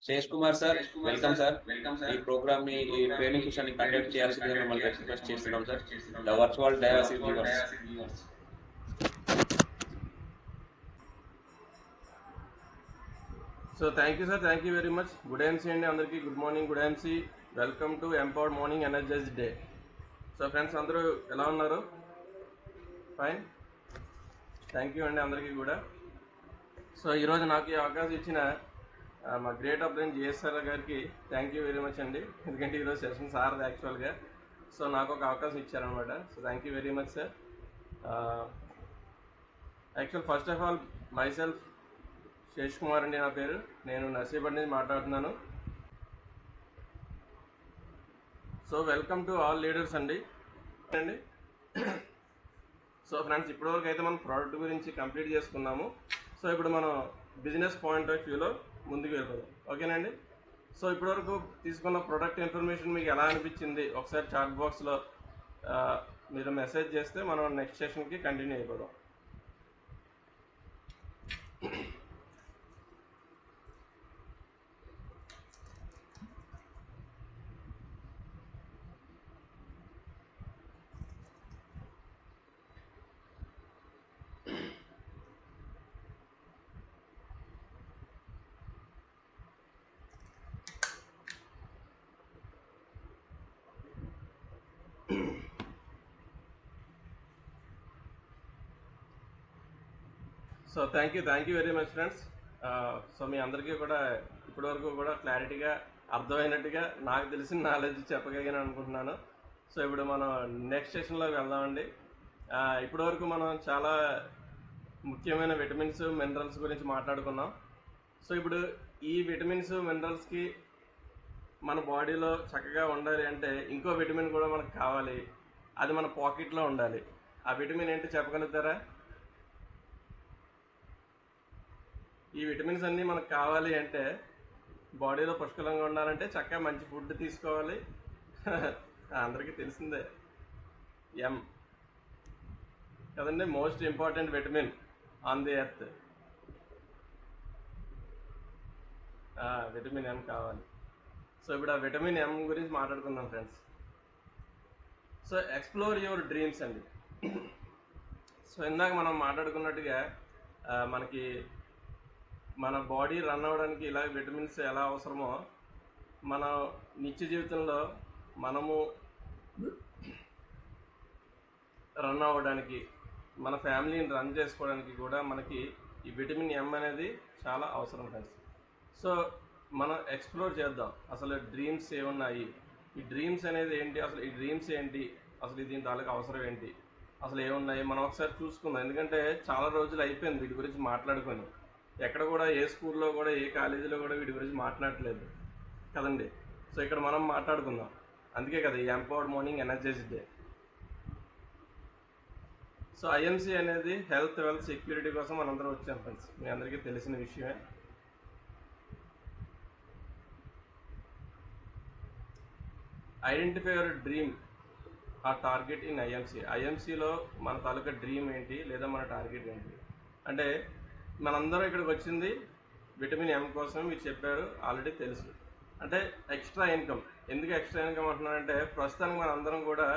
Sesh Kumar sir, welcome sir. ఈ ప్రోగ్రామ్‌ని, ఈ ట్రైనింగ్ సెషన్‌ని కండక్ట్ చేయాల్సిందిగా మిమ్మల్ని రిక్వెస్ట్ చేస్తున్నాం sir. The virtual dais is yours. So thank you sir, thank you very much. Good NC అండి అందరికీ. Good morning, good NC. Welcome to empowered morning energised day. So friends అందరూ ఎలా ఉన్నారు? Fine, thank you అండి అందరికీ కూడా. So ఈరోజు నాకు ఈ అవకాశం ఇచ్చిన మా గ్రేట్ అప్లైన్ జిఎస్ఆర్ గారికి థ్యాంక్ యూ వెరీ మచ్ అండి. ఎందుకంటే ఈరోజు సెషన్ సార్ది యాక్చువల్గా. సో నాకు ఒక అవకాశం ఇచ్చారనమాట. So thank you very much sir. Actual first of all myself Shesh Kumar అండి నా పేరు. నేను నర్సీపేట నుంచి మాట్లాడుతున్నాను. So welcome to all leaders అండి. సో ఫ్రెండ్స్ ఇప్పటివరకు అయితే మనం ప్రోడక్ట్ గురించి కంప్లీట్ చేసుకున్నాము. సో ఇప్పుడు మనం బిజినెస్ పాయింట్ ఆఫ్ వ్యూలో ముందుకు వెళ్ళిపోదాం, ఓకేనండి. సో ఇప్పటివరకు తీసుకున్న ప్రోడక్ట్ ఇన్ఫర్మేషన్ మీకు ఎలా అనిపించింది ఒకసారి చాట్ బాక్స్లో మీరు మెసేజ్ చేస్తే మనం నెక్స్ట్ సెషన్కి కంటిన్యూ అయిపోదాం. So thank you very much friends. So మీ అందరికీ కూడా ఇప్పటివరకు కూడా క్లారిటీగా అర్థమైనట్టుగా నాకు తెలిసిన నాలెడ్జ్ చెప్పగలిగాను అనుకుంటున్నాను. సో ఇప్పుడు మనం నెక్స్ట్ సెషన్లోకి వెళ్దామండి. ఇప్పటివరకు మనం చాలా ముఖ్యమైన విటమిన్స్ మినరల్స్ గురించి మాట్లాడుకున్నాం. సో ఇప్పుడు ఈ విటమిన్స్ మినరల్స్కి మన బాడీలో చక్కగా ఉండాలి అంటే ఇంకో విటమిన్ కూడా మనకు కావాలి. అది మన పాకెట్లో ఉండాలి. ఆ విటమిన్ ఏంటో చెప్పగలుగుతారా? ఈ విటమిన్స్ అన్నీ మనకు కావాలి అంటే బాడీలో పుష్కలంగా ఉండాలంటే చక్కగా మంచి ఫుడ్ తీసుకోవాలి. అందరికీ తెలిసిందే ఎం కదండి, most important vitamin on the earth. Vitamin M కావాలి. సో ఇప్పుడు ఆ విటమిన్ ఎం గురించి మాట్లాడుకుందాం friends. So explore your dreams అండి. సో ఇందాక మనం మాట్లాడుకున్నట్టుగా మనకి మన బాడీ రన్ అవ్వడానికి ఇలా విటమిన్స్ ఎలా అవసరమో మన నిత్య జీవితంలో మనము రన్ అవ్వడానికి మన ఫ్యామిలీని రన్ చేసుకోవడానికి కూడా మనకి ఈ విటమిన్ ఎం అనేది చాలా అవసరం ఫ్రెండ్స్. సో మనం ఎక్స్ప్లోర్ చేద్దాం అసలు డ్రీమ్స్ ఏమున్నాయి, ఈ డ్రీమ్స్ అనేది ఏంటి, అసలు ఈ డ్రీమ్స్ ఏంటి, అసలు దీని తాలూకు అవసరం ఏంటి, అసలు ఏమున్నాయి మనం ఒకసారి చూసుకుందాం. ఎందుకంటే చాలా రోజులు అయిపోయింది వీటి గురించి మాట్లాడుకొని. ఎక్కడ కూడా ఏ స్కూల్లో కూడా ఏ కాలేజీలో కూడా వీటి గురించి మాట్లాడట్లేదు కదండి. సో ఇక్కడ మనం మాట్లాడుకుందాం. అందుకే కదా ఈ empowered morning energised day. So IMC అనేది హెల్త్ వెల్త్ సెక్యూరిటీ కోసం మనందరం వచ్చాం ఫ్రెండ్స్, మీ అందరికీ తెలిసిన విషయమే. ఐడెంటిఫై యువర్ డ్రీమ్ ఆ టార్గెట్ ఇన్ ఐఎంసీ. ఐఎంసీలో మన తాలూకా డ్రీమ్ ఏంటి లేదా మన టార్గెట్ ఏంటి అంటే మనందరం ఇక్కడికి వచ్చింది విటమిన్ ఎం కోసం. మీరు చెప్పారు ఆల్రెడీ తెలుసు. అంటే ఎక్స్ట్రా ఇన్కమ్. ఎందుకు ఎక్స్ట్రా ఇన్కమ్ అంటున్నానంటే ప్రస్తుతానికి మన అందరం కూడా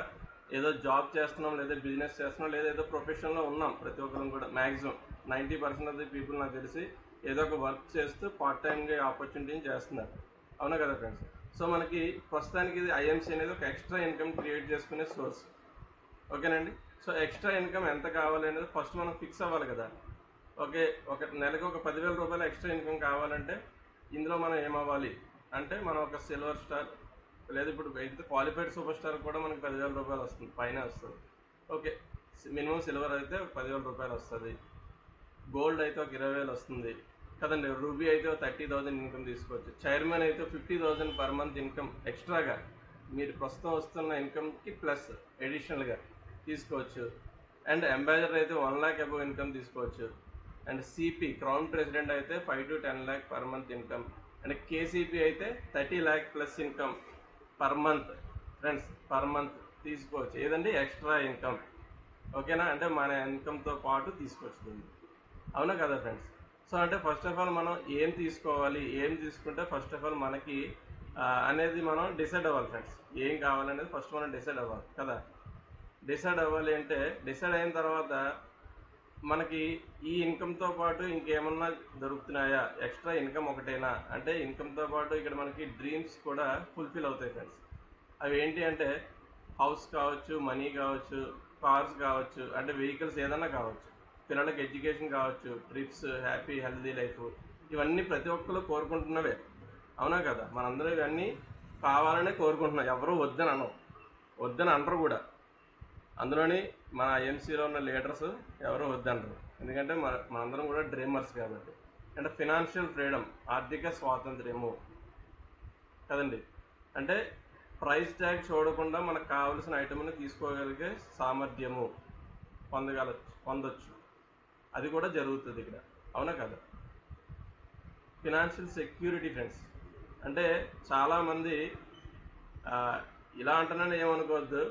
ఏదో జాబ్ చేస్తున్నాం, లేదా బిజినెస్ చేస్తున్నాం, లేదా ఏదో ప్రొఫెషన్లో ఉన్నాం. ప్రతి ఒక్కరం కూడా మ్యాక్సిమం 90% ఆఫ్ ది పీపుల్ నాకు తెలిసి ఏదో ఒక వర్క్ చేస్తూ పార్ట్ టైమ్గా ఆపర్చునిటీని చేస్తున్నారు. అవునా కదా ఫ్రెండ్స్? సో మనకి ప్రస్తుతానికి ఇది ఐఎంసీ అనేది ఒక ఎక్స్ట్రా ఇన్కమ్ క్రియేట్ చేసుకునే సోర్స్, ఓకేనండి. సో ఎక్స్ట్రా ఇన్కమ్ ఎంత కావాలి అనేది ఫస్ట్ మనం ఫిక్స్ అవ్వాలి కదా. ఓకే, ఒక నెలకు ఒక 10,000 రూపాయలు ఎక్స్ట్రా ఇన్కమ్ కావాలంటే ఇందులో మనం ఏమవ్వాలి అంటే మనం ఒక సిల్వర్ స్టార్ లేదా ఇప్పుడు అయితే క్వాలిఫైడ్ సూపర్ స్టార్ కూడా మనకి 10,000 రూపాయలు వస్తుంది, పైన వస్తుంది. ఓకే, మినిమం సిల్వర్ అయితే 10,000 రూపాయలు వస్తుంది, గోల్డ్ అయితే ఒక 20,000 వస్తుంది కదండి, రూబీ అయితే 30,000 ఇన్కమ్ తీసుకోవచ్చు, చైర్మన్ అయితే 50,000 పర్ మంత్ ఇన్కమ్ ఎక్స్ట్రాగా మీరు ప్రస్తుతం వస్తున్న ఇన్కమ్కి ప్లస్ ఎడిషనల్గా తీసుకోవచ్చు. అండ్ అంబాసిడర్ అయితే 1 lakh అబవ్ ఇన్కమ్ తీసుకోవచ్చు. అండ్ సిపి క్రౌన్ ప్రెసిడెంట్ అయితే 5 to 10 lakh per month income. And KCP అయితే 30 lakh plus income per month friends, per month తీసుకోవచ్చు. ఏదండి ఎక్స్ట్రా ఇన్కమ్, ఓకేనా. అంటే మన ఇన్కమ్తో పాటు తీసుకోవచ్చు దీన్ని, అవునా కదా ఫ్రెండ్స్. సో సో అంటే ఫస్ట్ ఆఫ్ ఆల్ మనం ఏం తీసుకోవాలి, ఏం తీసుకుంటే ఫస్ట్ ఆఫ్ ఆల్ మనకి అనేది మనం డిసైడ్ అవ్వాలి ఫ్రెండ్స్. ఏం కావాలనేది ఫస్ట్ మనం డిసైడ్ అవ్వాలి కదా. డిసైడ్ అవ్వాలి అంటే డిసైడ్ అయిన తర్వాత మనకి ఈ ఇన్కమ్తో పాటు ఇంకేమన్నా దొరుకుతున్నాయా, ఎక్స్ట్రా ఇన్కమ్ ఒకటేనా అంటే ఇన్కమ్తో పాటు ఇక్కడ మనకి డ్రీమ్స్ కూడా ఫుల్ఫిల్ అవుతాయి ఫ్రెండ్స్. అవి ఏంటి అంటే హౌస్ కావచ్చు, మనీ కావచ్చు, కార్స్ కావచ్చు, అంటే వెహికల్స్ ఏదైనా కావచ్చు, పిల్లలకి ఎడ్యుకేషన్ కావచ్చు, ట్రిప్స్, హ్యాపీ హెల్దీ లైఫ్, ఇవన్నీ ప్రతి ఒక్కరు కోరుకుంటున్నవే, అవునా కదా. మనందరం ఇవన్నీ కావాలనే కోరుకుంటున్నాం, ఎవరు వద్దని అనరు కూడా. అందులోని మన ఐఎంసీలో ఉన్న లీడర్స్ ఎవరు వద్దంటారు, ఎందుకంటే మనందరం కూడా డ్రీమర్స్ కాబట్టి. అంటే ఫినాన్షియల్ ఫ్రీడమ్, ఆర్థిక స్వాతంత్ర్యము కదండి. అంటే ప్రైస్ ట్యాగ్ చూడకుండా మనకు కావలసిన ఐటమ్ని తీసుకోగలిగే సామర్థ్యము పొందొచ్చు, అది కూడా జరుగుతుంది ఇక్కడ, అవునా కదా. ఫినాన్షియల్ సెక్యూరిటీ ఫ్రెండ్స్, అంటే చాలామంది ఇలా అంటున్నాను ఏమనుకోవద్దు,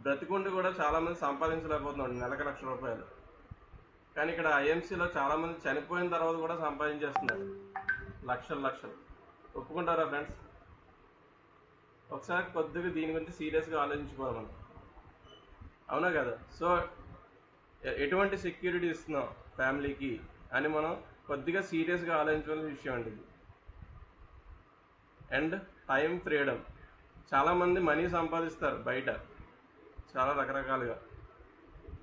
బ్రతికుండి కూడా చాలామంది సంపాదించలేకపోతున్నాడు నెలకు ₹1,00,000. కానీ ఇక్కడ ఐఎంసీలో చాలామంది చనిపోయిన తర్వాత కూడా సంపాదించేస్తున్నారు లక్షలు. ఒప్పుకుంటారా ఫ్రెండ్స్? ఒకసారి కొద్దిగా దీని గురించి సీరియస్గా ఆలోచించుకోవాలి మనం, అవునా కదా. సో ఎటువంటి సెక్యూరిటీ ఇస్తున్నాం ఫ్యామిలీకి అని మనం కొద్దిగా సీరియస్గా ఆలోచించాల్సిన విషయం అండి ఇది. అండ్ టైం ఫ్రీడమ్, చాలామంది మనీ సంపాదిస్తారు బయట చాలా రకరకాలుగా,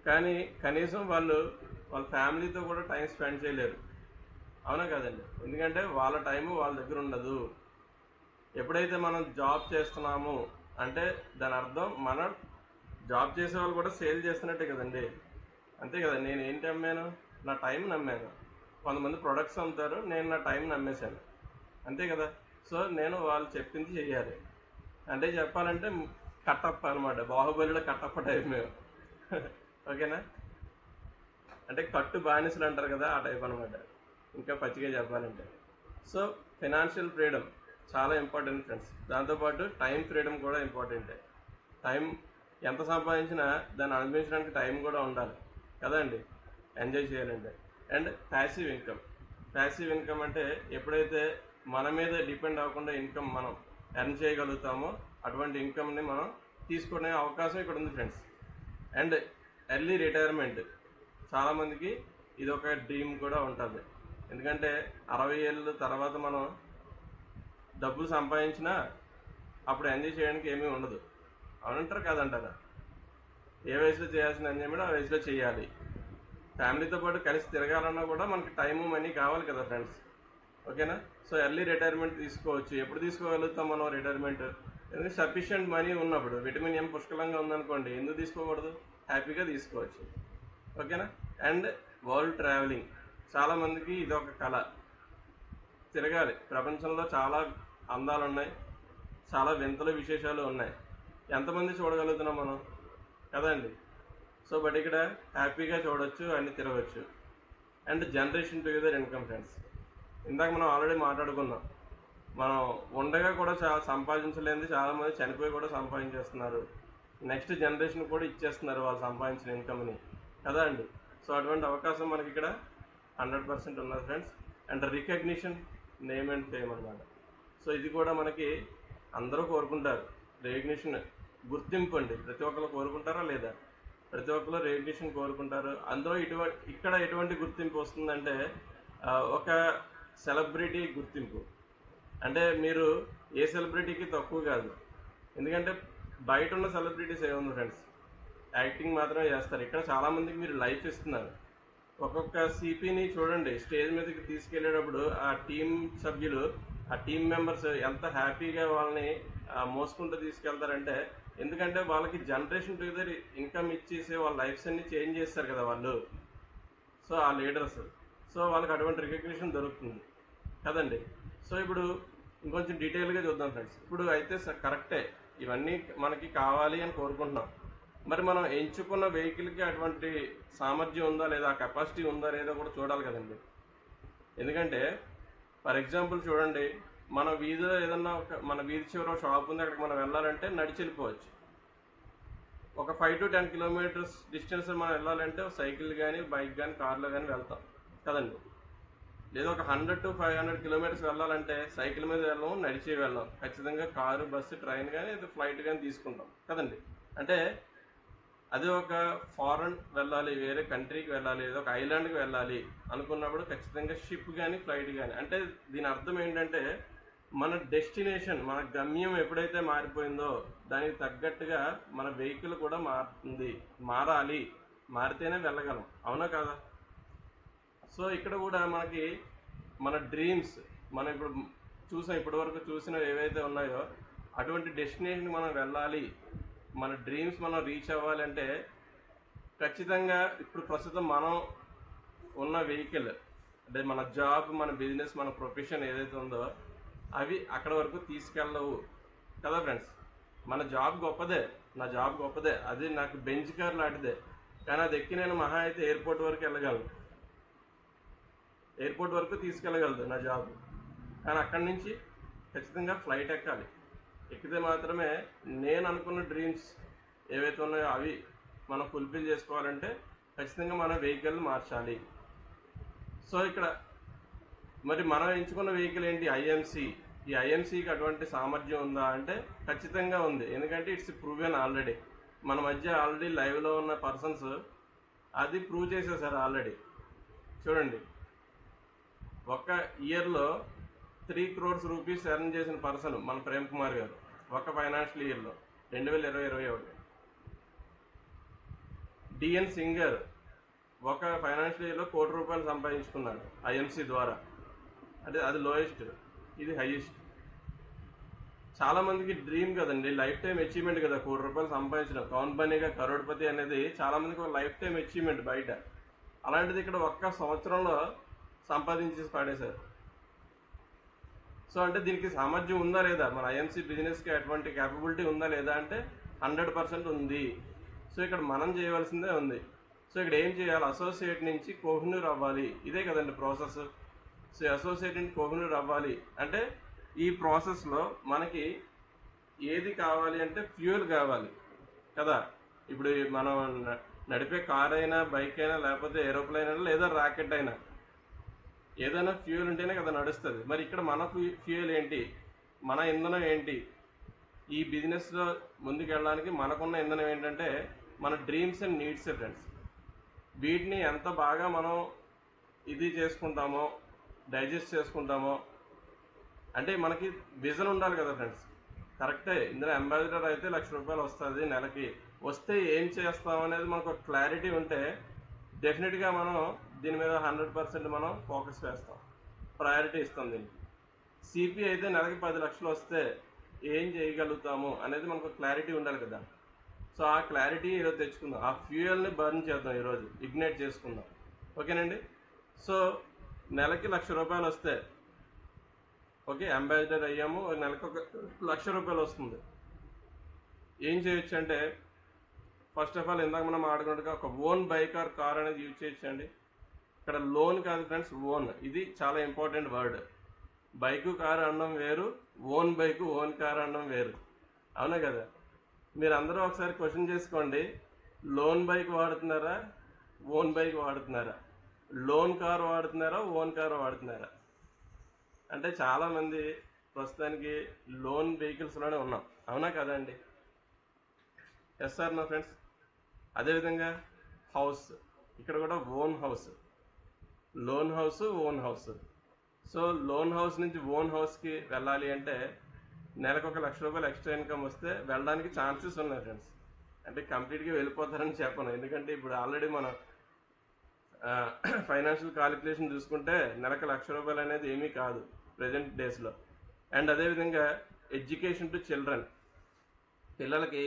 కానీ కనీసం వాళ్ళ ఫ్యామిలీతో కూడా టైం స్పెండ్ చేయలేరు, అవునా కదండి. ఎందుకంటే వాళ్ళ టైము వాళ్ళ దగ్గర ఉండదు. ఎప్పుడైతే మనం జాబ్ చేస్తున్నాము అంటే దాని అర్థం మనం జాబ్ చేసే వాళ్ళు కూడా సేల్ చేస్తున్నట్టే కదండి, అంతే కదా. నేను ఏంటి అమ్మాను, నా టైం నమ్మాను. కొంతమంది ప్రొడక్ట్స్ అమ్ముతారు, నేను నా టైం నమ్మేశాను, అంతే కదా. సో నేను వాళ్ళు చెప్పింది చెయ్యాలి, అంటే చెప్పాలంటే కట్టప్ప అనమాట, బాహుబలిలో కట్టప్ప టైప్ మేము. ఓకేనా, అంటే కట్టు బానిసలు అంటారు కదా, ఆ టైప్ అనమాట, ఇంకా పచ్చిగా చెప్పాలంటే. సో ఫినాన్షియల్ ఫ్రీడమ్ చాలా ఇంపార్టెంట్ ఫ్రెండ్స్. దాంతోపాటు టైం ఫ్రీడమ్ కూడా ఇంపార్టెంటే. టైం ఎంత సంపాదించినా దాన్ని అనుభవించడానికి టైం కూడా ఉండాలి కదండి, ఎంజాయ్ చేయాలంటే. అండ్ ప్యాసివ్ ఇన్కమ్ అంటే ఎప్పుడైతే మన మీద డిపెండ్ అవ్వకుండా ఇన్కమ్ మనం ఎర్న్ చేయగలుగుతామో అటువంటి ఇన్కమ్ని మనం తీసుకునే అవకాశం ఇక్కడ ఉంది ఫ్రెండ్స్. అండ్ ఎర్లీ రిటైర్మెంట్, చాలామందికి ఇది ఒక డ్రీమ్ కూడా ఉంటుంది. ఎందుకంటే 60 ఏళ్ళ తర్వాత మనం డబ్బులు సంపాదించినా అప్పుడు ఎంజాయ్ చేయడానికి ఏమీ ఉండదు, అవునంటారు కాదంటారా. ఏ వయసులో చేయాల్సిన ఎంజాయ్మెంట్ ఆ వయసులో చేయాలి. ఫ్యామిలీతో పాటు కలిసి తిరగాలన్నా కూడా మనకి టైము మనీ కావాలి కదా ఫ్రెండ్స్, ఓకేనా. సో ఎర్లీ రిటైర్మెంట్ తీసుకోవచ్చు. ఎప్పుడు తీసుకోగలుగుతాం మనం రిటైర్మెంట్? ఎందుకంటే సఫిషియంట్ మనీ ఉన్నప్పుడు, విటమిన్ ఎం పుష్కలంగా ఉందనుకోండి, ఎందుకు తీసుకోకూడదు, హ్యాపీగా తీసుకోవచ్చు, ఓకేనా. అండ్ వరల్డ్ ట్రావెలింగ్, చాలామందికి ఇది ఒక కళ, తిరగాలి. ప్రపంచంలో చాలా అందాలు ఉన్నాయి, చాలా వింతలు విశేషాలు ఉన్నాయి, ఎంతమంది చూడగలుగుతున్నాం మనం కదండి. సో బట్ ఇక్కడ హ్యాపీగా చూడవచ్చు, అన్ని తిరగచ్చు. And generation together income friends, ఇందాక మనం ఆల్రెడీ మాట్లాడుకున్నాం, మనం ఉండగా కూడా చాలా సంపాదించలేనిది చాలామంది చనిపోయి కూడా సంపాదించేస్తున్నారు, నెక్స్ట్ జనరేషన్ కూడా ఇచ్చేస్తున్నారు వాళ్ళు సంపాదించిన ఇన్కమ్ని కదా అండి. సో అటువంటి అవకాశం మనకి ఇక్కడ 100% ఉన్నది friends. And recognition, name and fame అన్నమాట. సో ఇది కూడా మనకి అందరూ కోరుకుంటారు, రికగ్నిషన్, గుర్తింపు అండి. ప్రతి ఒక్కరు కోరుకుంటారా లేదా? ప్రతి ఒక్కరు రికగ్నిషన్ కోరుకుంటారు. అందులో ఇక్కడ ఎటువంటి గుర్తింపు వస్తుందంటే ఒక సెలబ్రిటీ గుర్తింపు. అంటే మీరు ఏ సెలబ్రిటీకి తక్కువ కాదు, ఎందుకంటే బయట ఉన్న సెలబ్రిటీస్ ఏముంది ఫ్రెండ్స్, యాక్టింగ్ మాత్రమే చేస్తారు. ఇక్కడ చాలామందికి మీరు లైఫ్ ఇస్తున్నారు. ఒక్కొక్క సిపిని చూడండి, స్టేజ్ మీదకి తీసుకెళ్ళేటప్పుడు ఆ టీం సభ్యులు, ఆ టీం మెంబర్స్ ఎంత హ్యాపీగా వాళ్ళని మోసుకుంటూ తీసుకెళ్తారంటే, ఎందుకంటే వాళ్ళకి జనరేషన్ టుగెదర్ ఇన్కమ్ ఇచ్చేసి వాళ్ళ లైఫ్స్ అన్ని చేంజ్ చేస్తారు కదా వాళ్ళు. సో ఆ లీడర్స్, సో వాళ్ళకి అటువంటి రికగ్నిషన్ దొరుకుతుంది కదండి. సో ఇప్పుడు ఇంకొంచెం డీటెయిల్గా చూద్దాం ఫ్రెండ్స్. ఇప్పుడు అయితే కరెక్టే, ఇవన్నీ మనకి కావాలి అని కోరుకుంటున్నాం. మరి మనం ఎంచుకున్న వెహికల్కి అటువంటి సామర్థ్యం ఉందా లేదా, కెపాసిటీ ఉందా లేదా కూడా చూడాలి కదండి. ఎందుకంటే ఫర్ ఎగ్జాంపుల్ చూడండి, మన వీధిలో ఏదన్నా మన వీధి చివర షాప్ ఉంది, అక్కడికి మనం వెళ్ళాలంటే నడిచి వెళ్ళిపోవచ్చు. ఒక 5 to 10 kilometers డిస్టెన్స్ మనం వెళ్ళాలంటే సైకిల్ కానీ, బైక్ కానీ, కార్లో కానీ వెళ్తాం కదండి. లేదా ఒక 100 to 500 కిలోమీటర్స్ వెళ్ళాలంటే సైకిల్ మీద వెళ్ళాం, నడిచి వెళ్ళాం. ఖచ్చితంగా కారు, బస్సు, ట్రైన్ కానీ లేదా ఫ్లైట్ కానీ తీసుకుంటాం కదండి. అంటే అదే ఒక ఫారెన్ వెళ్ళాలి, వేరే కంట్రీకి వెళ్ళాలి, ఏదో ఒక ఐలాండ్కి వెళ్ళాలి అనుకున్నప్పుడు ఖచ్చితంగా షిప్ కానీ ఫ్లైట్ కానీ. అంటే దీని అర్థం ఏంటంటే మన డెస్టినేషన్, మన గమ్యం ఎప్పుడైతే మారిపోయిందో దానికి తగ్గట్టుగా మన వెహికల్ కూడా మారాలి, మారితేనే వెళ్ళగలం. అవునా కదా? సో ఇక్కడ కూడా మనకి మన డ్రీమ్స్, మనం ఇప్పుడు ఇప్పటివరకు చూసినవి ఏవైతే ఉన్నాయో అటువంటి డెస్టినేషన్ మనం వెళ్ళాలి, మన డ్రీమ్స్ మనం రీచ్ అవ్వాలంటే ఖచ్చితంగా ఇప్పుడు ప్రస్తుతం మనం ఉన్న వెహికల్, అంటే మన జాబ్, మన బిజినెస్, మన ప్రొఫెషన్ ఏదైతే ఉందో అవి అక్కడ వరకు తీసుకెళ్ళవు కదా ఫ్రెండ్స్. మన జాబ్ గొప్పదే, నా జాబ్ గొప్పదే, అది నాకు బెంచ్ కార్ లాంటిదే, కానీ అది ఎక్కి నేను మహా అయితే ఎయిర్పోర్ట్ వరకు వెళ్ళగలను, ఎయిర్పోర్ట్ వరకు తీసుకెళ్ళగలదు నా జాబ్. కానీ అక్కడి నుంచి ఖచ్చితంగా ఫ్లైట్ ఎక్కాలి, ఎక్కితే మాత్రమే నేను అనుకున్న డ్రీమ్స్ ఏవైతే ఉన్నాయో అవి మనం ఫుల్ఫిల్ చేసుకోవాలంటే ఖచ్చితంగా మన వెహికల్ మార్చాలి. సో ఇక్కడ మరి మనం ఎంచుకున్న వెహికల్ ఏంటి? ఐఎంసీ. ఈ ఐఎంసీకి అటువంటి సామర్థ్యం ఉందా అంటే ఖచ్చితంగా ఉంది. ఎందుకంటే ఇట్స్ ప్రూవెన్ ఆల్రెడీ. మన మధ్య ఆల్రెడీ లైవ్లో ఉన్న పర్సన్స్ అది ప్రూవ్ చేసేసారు ఆల్రెడీ. చూడండి, ఒక ఇయర్లో 3 crores రూపీస్ ఎర్న్ చేసిన పర్సన్ మన ప్రేమ్ కుమార్ గారు ఒక ఫైనాన్షియల్ ఇయర్లో 2020-21. డిఎన్ సింగర్ ఒక ఫైనాన్షియల్ ఇయర్లో ₹1 కోటి సంపాదించుకున్నాడు ఐఎంసీ ద్వారా. అంటే అది లోయెస్ట్, ఇది హైయెస్ట్. చాలామందికి డ్రీమ్ కదండి, లైఫ్ టైం అచీవ్మెంట్ కదా ₹1 కోటి సంపాదించడం. కౌన్ బనేగా కరోడ్పతి అనేది చాలామందికి ఒక లైఫ్ టైం అచీవ్మెంట్ బయట. అలాంటిది ఇక్కడ ఒక్క సంవత్సరంలో సంపాదించేసి పడేశారు. సో అంటే దీనికి సామర్థ్యం ఉందా లేదా, మన ఐఎంసీ బిజినెస్కి అటువంటి క్యాపబిలిటీ ఉందా లేదా అంటే 100% ఉంది. సో ఇక్కడ మనం చేయవలసిందే ఉంది. సో ఇక్కడ ఏం చేయాలి? అసోసియేట్ నుంచి కోహినూర్ అవ్వాలి, ఇదే కదండి ప్రాసెస్. సో అసోసియేట్ నుంచి కోహినూర్ అవ్వాలి అంటే ఈ ప్రాసెస్లో మనకి ఏది కావాలి అంటే ఫ్యూయల్ కావాలి కదా. ఇప్పుడు మనం నడిపే కార్ అయినా, బైక్ అయినా, లేకపోతే ఏరోప్లేన్ అయినా, లేదా రాకెట్ అయినా, ఏదైనా ఫ్యూయల్ ఉంటేనే కదా నడుస్తుంది. మరి ఇక్కడ మన ఫ్యూయల్ ఏంటి, మన ఇంధనం ఏంటి? ఈ బిజినెస్లో ముందుకు వెళ్ళడానికి మనకున్న ఇంధనం ఏంటంటే మన డ్రీమ్స్ అండ్ నీడ్స్ ఫ్రెండ్స్. వీటిని ఎంత బాగా మనం ఇది చేసుకుంటామో, డైజెస్ట్ చేసుకుంటామో, అంటే మనకి విజన్ ఉండాలి కదా ఫ్రెండ్స్. కరెక్టే, ఇందులో అంబాసిడర్ అయితే ₹1,00,000 వస్తుంది నెలకి. వస్తే ఏం చేస్తాం అనేది మనకు ఒక క్లారిటీ ఉంటే డెఫినెట్గా మనం దీని మీద 100% మనం ఫోకస్ చేస్తాం, ప్రయారిటీ ఇస్తాం దీనికి. సిపి అయితే నెలకి 10 లక్షలు వస్తే ఏం చేయగలుగుతాము అనేది మనకు క్లారిటీ ఉండాలి కదా. సో ఆ క్లారిటీ ఈరోజు తెచ్చుకుందాం, ఆ ఫ్యూయల్ని బర్న్ చేద్దాం, ఈరోజు ఇగ్నైట్ చేసుకుందాం. ఓకేనండి. సో నెలకి ₹1,00,000 వస్తే ఓకే, అంబాసిడర్ అయ్యాము, నెలకు ఒక ₹1,00,000 వస్తుంది. ఏం చేయొచ్చు అంటే ఫస్ట్ ఆఫ్ ఆల్ ఇందాక మనం ఆడుకున్నట్టుగా ఒక ఓన్ బైక్ ఆర్ కార్ అనేది యూజ్ చేయొచ్చండి. ఇక్కడ లోన్ కాదు ఫ్రెండ్స్, ఓన్. ఇది చాలా ఇంపార్టెంట్ వర్డ్. బైకు కారు అనడం వేరు, ఓన్ బైకు ఓన్ కారు అనడం వేరు. అవునా కదా? మీరు అందరూ ఒకసారి క్వశ్చన్ చేసుకోండి, లోన్ బైక్ వాడుతున్నారా, ఓన్ బైక్ వాడుతున్నారా? లోన్ కారు వాడుతున్నారా, ఓన్ కారు వాడుతున్నారా? అంటే చాలామంది ప్రస్తుతానికి లోన్ వెహికల్స్లోనే ఉన్నాం. అవునా కదా అండి? ఎస్ సార్ నా ఫ్రెండ్స్. అదేవిధంగా హౌస్, ఇక్కడ కూడా own house, loan house, own house. So loan house నుంచి ఓన్ హౌస్కి వెళ్ళాలి అంటే నెలకు ఒక ₹1,00,000 ఎక్స్ట్రా ఇన్కమ్ వస్తే వెళ్ళడానికి ఛాన్సెస్ ఉన్నాయి ఫ్రెండ్స్. అంటే కంప్లీట్గా వెళ్ళిపోతారని చెప్పను, ఎందుకంటే ఇప్పుడు ఆల్రెడీ మనం ఫైనాన్షియల్ క్యాలిక్యులేషన్ చూసుకుంటే నెలకు ₹1,00,000 అనేది ఏమీ కాదు ప్రజెంట్ డేస్లో. అండ్ అదేవిధంగా ఎడ్యుకేషన్ టు చిల్డ్రన్, పిల్లలకి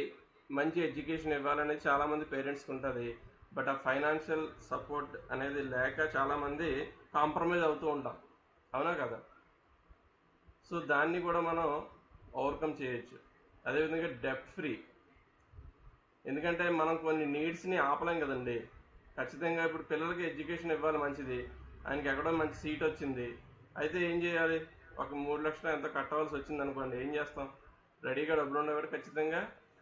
మంచి ఎడ్యుకేషన్ ఇవ్వాలనేది చాలామంది పేరెంట్స్కి ఉంటుంది. బట్ ఆ ఫైనాన్షియల్ సపోర్ట్ అనేది లేక చాలామంది కాంప్రమైజ్ అవుతూ ఉంటాం. అవునా కదా? సో దాన్ని కూడా మనం ఓవర్కమ్ చేయొచ్చు. అదేవిధంగా డెప్ట్ ఫ్రీ, ఎందుకంటే మనం కొన్ని నీడ్స్ని ఆపలేం కదండి. ఖచ్చితంగా ఇప్పుడు పిల్లలకి ఎడ్యుకేషన్ ఇవ్వాలి, మంచిది, ఆయనకి ఎక్కడో మంచి సీట్ వచ్చింది, అయితే ఏం చేయాలి? ఒక 3 లక్షలు ఎంత కట్టవలసి వచ్చింది అనుకోండి, ఏం చేస్తాం? రెడీగా డబ్బులు ఉండేవాడు ఖచ్చితంగా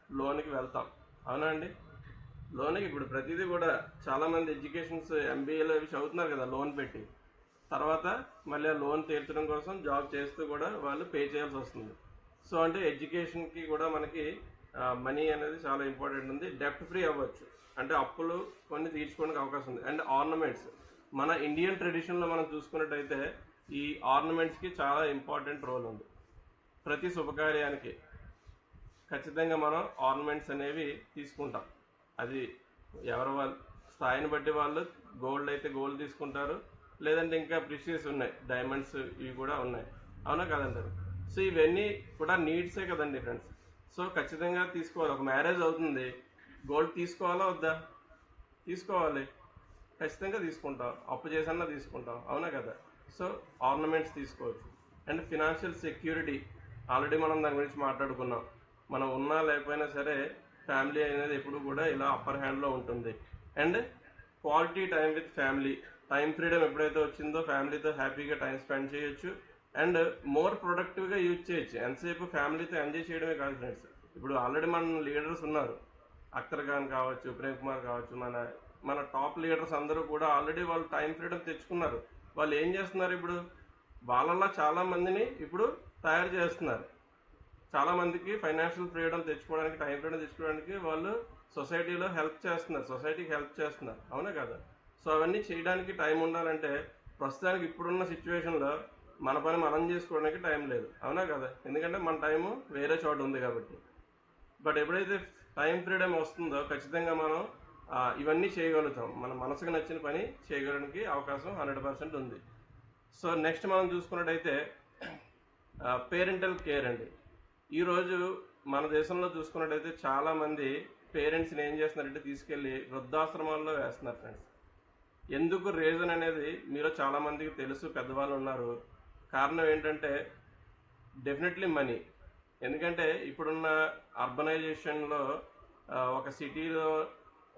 లోన్కి వెళ్తాం. అవునా అండి? లోన్కి ఇప్పుడు ప్రతిదీ కూడా చాలామంది ఎడ్యుకేషన్స్ ఎంబీఏలు అవి చదువుతున్నారు కదా లోన్ పెట్టి. తర్వాత మళ్ళీ ఆ లోన్ తీర్చడం కోసం జాబ్ చేస్తూ కూడా వాళ్ళు పే చేయాల్సి వస్తుంది. సో అంటే ఎడ్యుకేషన్కి కూడా మనకి మనీ అనేది చాలా ఇంపార్టెంట్ ఉంది. డెప్ట్ ఫ్రీ అవ్వచ్చు, అంటే అప్పులు కొన్ని తీర్చుకోవడానికి అవకాశం ఉంది. అండ్ ఆర్నమెంట్స్, మన ఇండియన్ ట్రెడిషన్లో మనం చూసుకున్నట్టయితే ఈ ఆర్నమెంట్స్కి చాలా ఇంపార్టెంట్ రోల్ ఉంది. ప్రతి శుభకార్యానికి ఖచ్చితంగా మనం ఆర్నమెంట్స్ అనేవి తీసుకుంటాం. అది ఎవరి వాళ్ళ స్థాయిని బట్టి వాళ్ళు గోల్డ్ అయితే గోల్డ్ తీసుకుంటారు, లేదంటే ఇంకా ప్రిషియస్ ఉన్నాయి, డైమండ్స్ ఇవి కూడా ఉన్నాయి. అవునా కాదంటారు? సో ఇవన్నీ కూడా నీడ్సే కదండి ఫ్రెండ్స్. సో ఖచ్చితంగా తీసుకోవాలి. ఒక మ్యారేజ్ అవుతుంది, గోల్డ్ తీసుకోవాలా వద్దా? తీసుకోవాలి, ఖచ్చితంగా తీసుకుంటాం. అప్పు చేసన్నా తీసుకుంటాం, అవునా కదా? సో ఆర్నమెంట్స్ తీసుకోవచ్చు. అండ్ ఫినాన్షియల్ సెక్యూరిటీ, ఆల్రెడీ మనం దాని గురించి మాట్లాడుకున్నాం. మనం ఉన్నా లేకపోయినా సరే ఫ్యామిలీ అనేది ఎప్పుడు కూడా ఇలా అప్పర్ హ్యాండ్లో ఉంటుంది. And quality time with family, time freedom ఎప్పుడైతే వచ్చిందో ఫ్యామిలీతో హ్యాపీగా టైం స్పెండ్ చేయొచ్చు. అండ్ మోర్ ప్రొడక్టివ్గా యూజ్ చేయొచ్చు. ఎంతసేపు ఫ్యామిలీతో ఎంజాయ్ చేయడమే కాదు ఫ్రెండ్స్. ఇప్పుడు ఆల్రెడీ మన లీడర్స్ ఉన్నారు, అఖ్తర్ ఖాన్ కావచ్చు, ప్రేమ్ కుమార్ కావచ్చు, మన టాప్ లీడర్స్ అందరూ కూడా ఆల్రెడీ వాళ్ళు టైం ఫ్రీడమ్ తెచ్చుకున్నారు. వాళ్ళు ఏం చేస్తున్నారు? ఇప్పుడు వాళ్ళల్లో చాలా మందిని ఇప్పుడు తయారు చేస్తున్నారు. చాలా మందికి ఫైనాన్షియల్ ఫ్రీడమ్ తెచ్చుకోవడానికి, టైం ఫ్రీడమ్ తెచ్చుకోవడానికి వాళ్ళు సొసైటీలో హెల్ప్ చేస్తున్నారు, సొసైటీకి హెల్ప్ చేస్తున్నారు, అవునా కదా? సో అవన్నీ చేయడానికి టైం ఉండాలంటే ప్రస్తుతానికి ఇప్పుడున్న సిచ్యువేషన్లో మన పని మనం చేసుకోవడానికి టైం లేదు, అవునా కదా? ఎందుకంటే మన టైము వేరే చోట ఉంది కాబట్టి. బట్ ఎప్పుడైతే టైం ఫ్రీడమ్ వస్తుందో ఖచ్చితంగా మనం ఇవన్నీ చేయగలుగుతాం. మన మనసుకు నచ్చిన పని చేయగలడానికి అవకాశం 100% ఉంది. సో నెక్స్ట్ మనం చూసుకున్నట్టయితే పేరెంటల్ కేర్ అండి. ఈరోజు మన దేశంలో చూసుకున్నట్టయితే చాలామంది పేరెంట్స్ని ఏం చేస్తున్నారంటే తీసుకెళ్ళి వృద్ధాశ్రమాల్లో వేస్తున్నారు ఫ్రెండ్స్. ఎందుకు రీజన్ అనేది మీలో చాలామందికి తెలుసు, పెద్దవాళ్ళు ఉన్నారు. కారణం ఏంటంటే డెఫినెట్లీ మనీ. ఎందుకంటే ఇప్పుడున్న అర్బనైజేషన్లో ఒక సిటీలో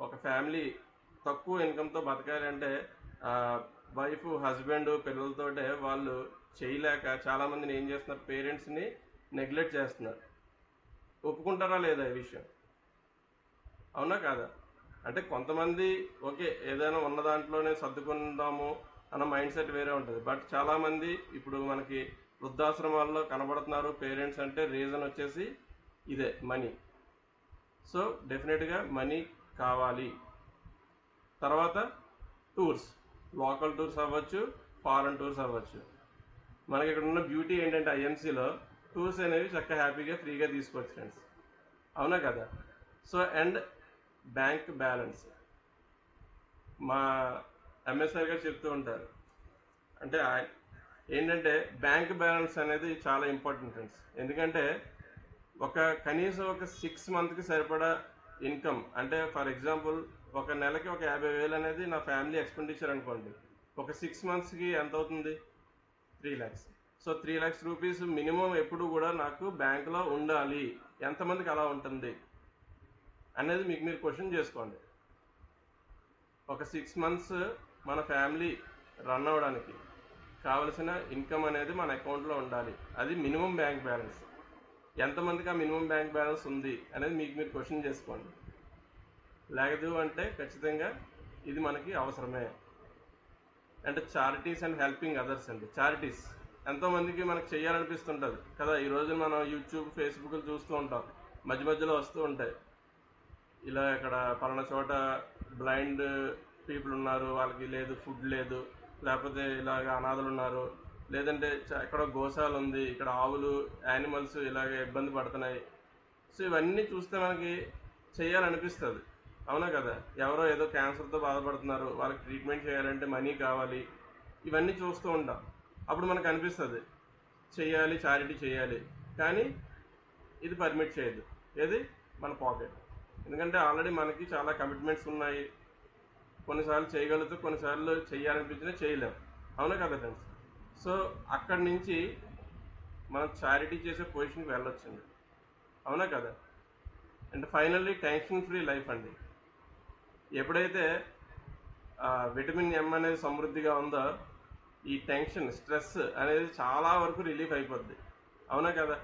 ఒక ఫ్యామిలీ తక్కువ ఇన్కంతో బతకాలి అంటే వైఫ్, హస్బెండ్, పిల్లలతోటే వాళ్ళు చేయలేక చాలామందిని ఏం చేస్తున్నారు, పేరెంట్స్ని నెగ్లెక్ట్ చేస్తున్నారు. ఒప్పుకుంటారా లేదా ఈ విషయం? అవునా కాదా? అంటే కొంతమంది ఓకే ఏదైనా ఉన్న దాంట్లోనే సర్దుకుందాము అన్న మైండ్ సెట్ వేరే ఉంటుంది. బట్ చాలామంది ఇప్పుడు మనకి వృద్ధాశ్రమాల్లో కనబడుతున్నారు పేరెంట్స్. అంటే రీజన్ వచ్చేసి ఇదే, మనీ. సో డెఫినెట్గా మనీ కావాలి. తర్వాత టూర్స్, లోకల్ టూర్స్ అవ్వచ్చు, ఫారెన్ టూర్స్ అవ్వచ్చు. మనకి ఇక్కడ ఉన్న బ్యూటీ ఏంటంటే ఐఎంసీలో టూర్స్ అనేవి చక్కగా హ్యాపీగా ఫ్రీగా తీసుకోవచ్చు ఫ్రెండ్స్, అవునా కదా? సో అండ్ బ్యాంక్ బ్యాలెన్స్, మా ఎంఎస్ఆర్ గారు చెప్తూ ఉంటారు. అంటే ఏంటంటే బ్యాంక్ బ్యాలెన్స్ అనేది చాలా ఇంపార్టెంట్ ఫ్రెండ్స్. ఎందుకంటే కనీసం ఒక 6 monthsకి సరిపడా ఇన్కమ్, అంటే ఫర్ ఎగ్జాంపుల్ ఒక నెలకి ఒక 50,000 అనేది నా ఫ్యామిలీ ఎక్స్పెండిచర్ అనుకోండి. ఒక 6 monthsకి ఎంత అవుతుంది? 3 lakhs. So 3 lakhs rupees minimum ఎప్పుడు కూడా నాకు బ్యాంకులో ఉండాలి. ఎంతమందికి అలా ఉంటుంది అనేది మీరు క్వశ్చన్ చేసుకోండి. ఒక 6 months మన ఫ్యామిలీ రన్ అవ్వడానికి కావలసిన ఇన్కమ్ అనేది మన అకౌంట్లో ఉండాలి. అది మినిమం బ్యాంక్ బ్యాలెన్స్. ఎంతమందికి ఆ మినిమం బ్యాంక్ బ్యాలెన్స్ ఉంది అనేది మీరు క్వశ్చన్ చేసుకోండి. లేదు అంటే ఖచ్చితంగా ఇది మనకి అవసరమే. అంటే చారిటీస్ అండ్ హెల్పింగ్ అదర్స్ అండి. చారిటీస్ ఎంతోమందికి మనకు చేయాలనిపిస్తుంటుంది కదా. ఈరోజు మనం యూట్యూబ్, ఫేస్బుక్లు చూస్తూ ఉంటాం, మధ్య మధ్యలో వస్తూ ఉంటాయి. ఇలా ఇక్కడ పలానా చోట బ్లైండ్ పీపుల్ ఉన్నారు, వాళ్ళకి లేదు, ఫుడ్ లేదు, లేకపోతే ఇలాగ అనాథలు ఉన్నారు, లేదంటే ఎక్కడో గోశాల ఉంది, ఇక్కడ ఆవులు, యానిమల్స్ ఇలాగ ఇబ్బంది పడుతున్నాయి. సో ఇవన్నీ చూస్తే మనకి చేయాలనిపిస్తుంది, అవునా కదా? ఎవరో ఏదో క్యాన్సర్తో బాధపడుతున్నారు, వాళ్ళకి ట్రీట్మెంట్ చేయాలంటే మనీ కావాలి. ఇవన్నీ చూస్తూ ఉంటాం. అప్పుడు మనకు అనిపిస్తుంది చేయాలి, చారిటీ చేయాలి. కానీ ఇది పర్మిట్ చేయదు, ఏది మన పాకెట్. ఎందుకంటే ఆల్రెడీ మనకి చాలా కమిట్మెంట్స్ ఉన్నాయి. కొన్నిసార్లు చేయగలుగుతూ, కొన్నిసార్లు చేయాలనిపించినా చేయలేం, అవునా కదా ఫ్రెండ్స్? సో అక్కడి నుంచి మనం చారిటీ చేసే పొజిషన్కి వెళ్ళొచ్చండి, అవునా కదా? And finally tension free life అండి. ఎప్పుడైతే విటమిన్ ఎం అనేది సమృద్ధిగా ఉందో ఈ టెన్షన్, స్ట్రెస్ అనేది చాలా వరకు రిలీఫ్ అయిపోద్ది, అవునా కదా?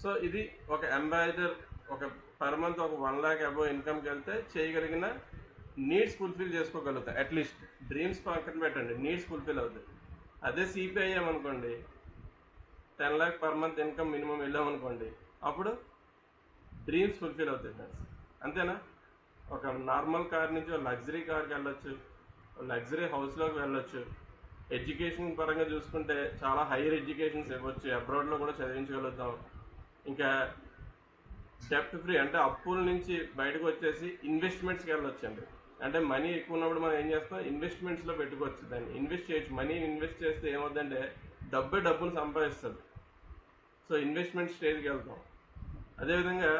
సో ఇది ఒక అంబాసిడర్ ఒక పర్ మంత్ ఒక 1 lakh అబోవ్ ఇన్కమ్కి వెళ్తే చేయగలిగిన నీడ్స్ ఫుల్ఫిల్ చేసుకోగలుగుతాం. అట్లీస్ట్ డ్రీమ్స్ పక్కన పెట్టండి, నీడ్స్ ఫుల్ఫిల్ అవుతాయి. అదే సిపిఐ అయ్యామనుకోండి, 10 lakh per month income minimum వెళ్ళామనుకోండి, అప్పుడు డ్రీమ్స్ ఫుల్ఫిల్ అవుతాయి ఫ్రెండ్స్. అంతేనా? ఒక నార్మల్ కార్ నుంచి ఒక లగ్జరీ కార్కి వెళ్ళొచ్చు, లగ్జరీ హౌస్లోకి వెళ్ళొచ్చు. ఎడ్యుకేషన్ పరంగా చూసుకుంటే చాలా హైయర్ ఎడ్యుకేషన్స్ ఇవ్వచ్చు, అబ్రాడ్లో కూడా చదివించగలుగుతాం. ఇంకా డెప్ట్ ఫ్రీ అంటే అప్పుల నుంచి బయటకు వచ్చేసి ఇన్వెస్ట్మెంట్స్కి వెళ్ళొచ్చండి. అంటే మనీ ఎక్కువ ఉన్నప్పుడు మనం ఏం చేస్తాం, ఇన్వెస్ట్మెంట్స్లో పెట్టుకోవచ్చు, దాన్ని ఇన్వెస్ట్ చేయొచ్చు. మనీ ఇన్వెస్ట్ చేస్తే ఏమవుతుందంటే డబ్బును సంపాదిస్తుంది. సో ఇన్వెస్ట్మెంట్ స్టేజ్కి వెళ్తాం. అదేవిధంగా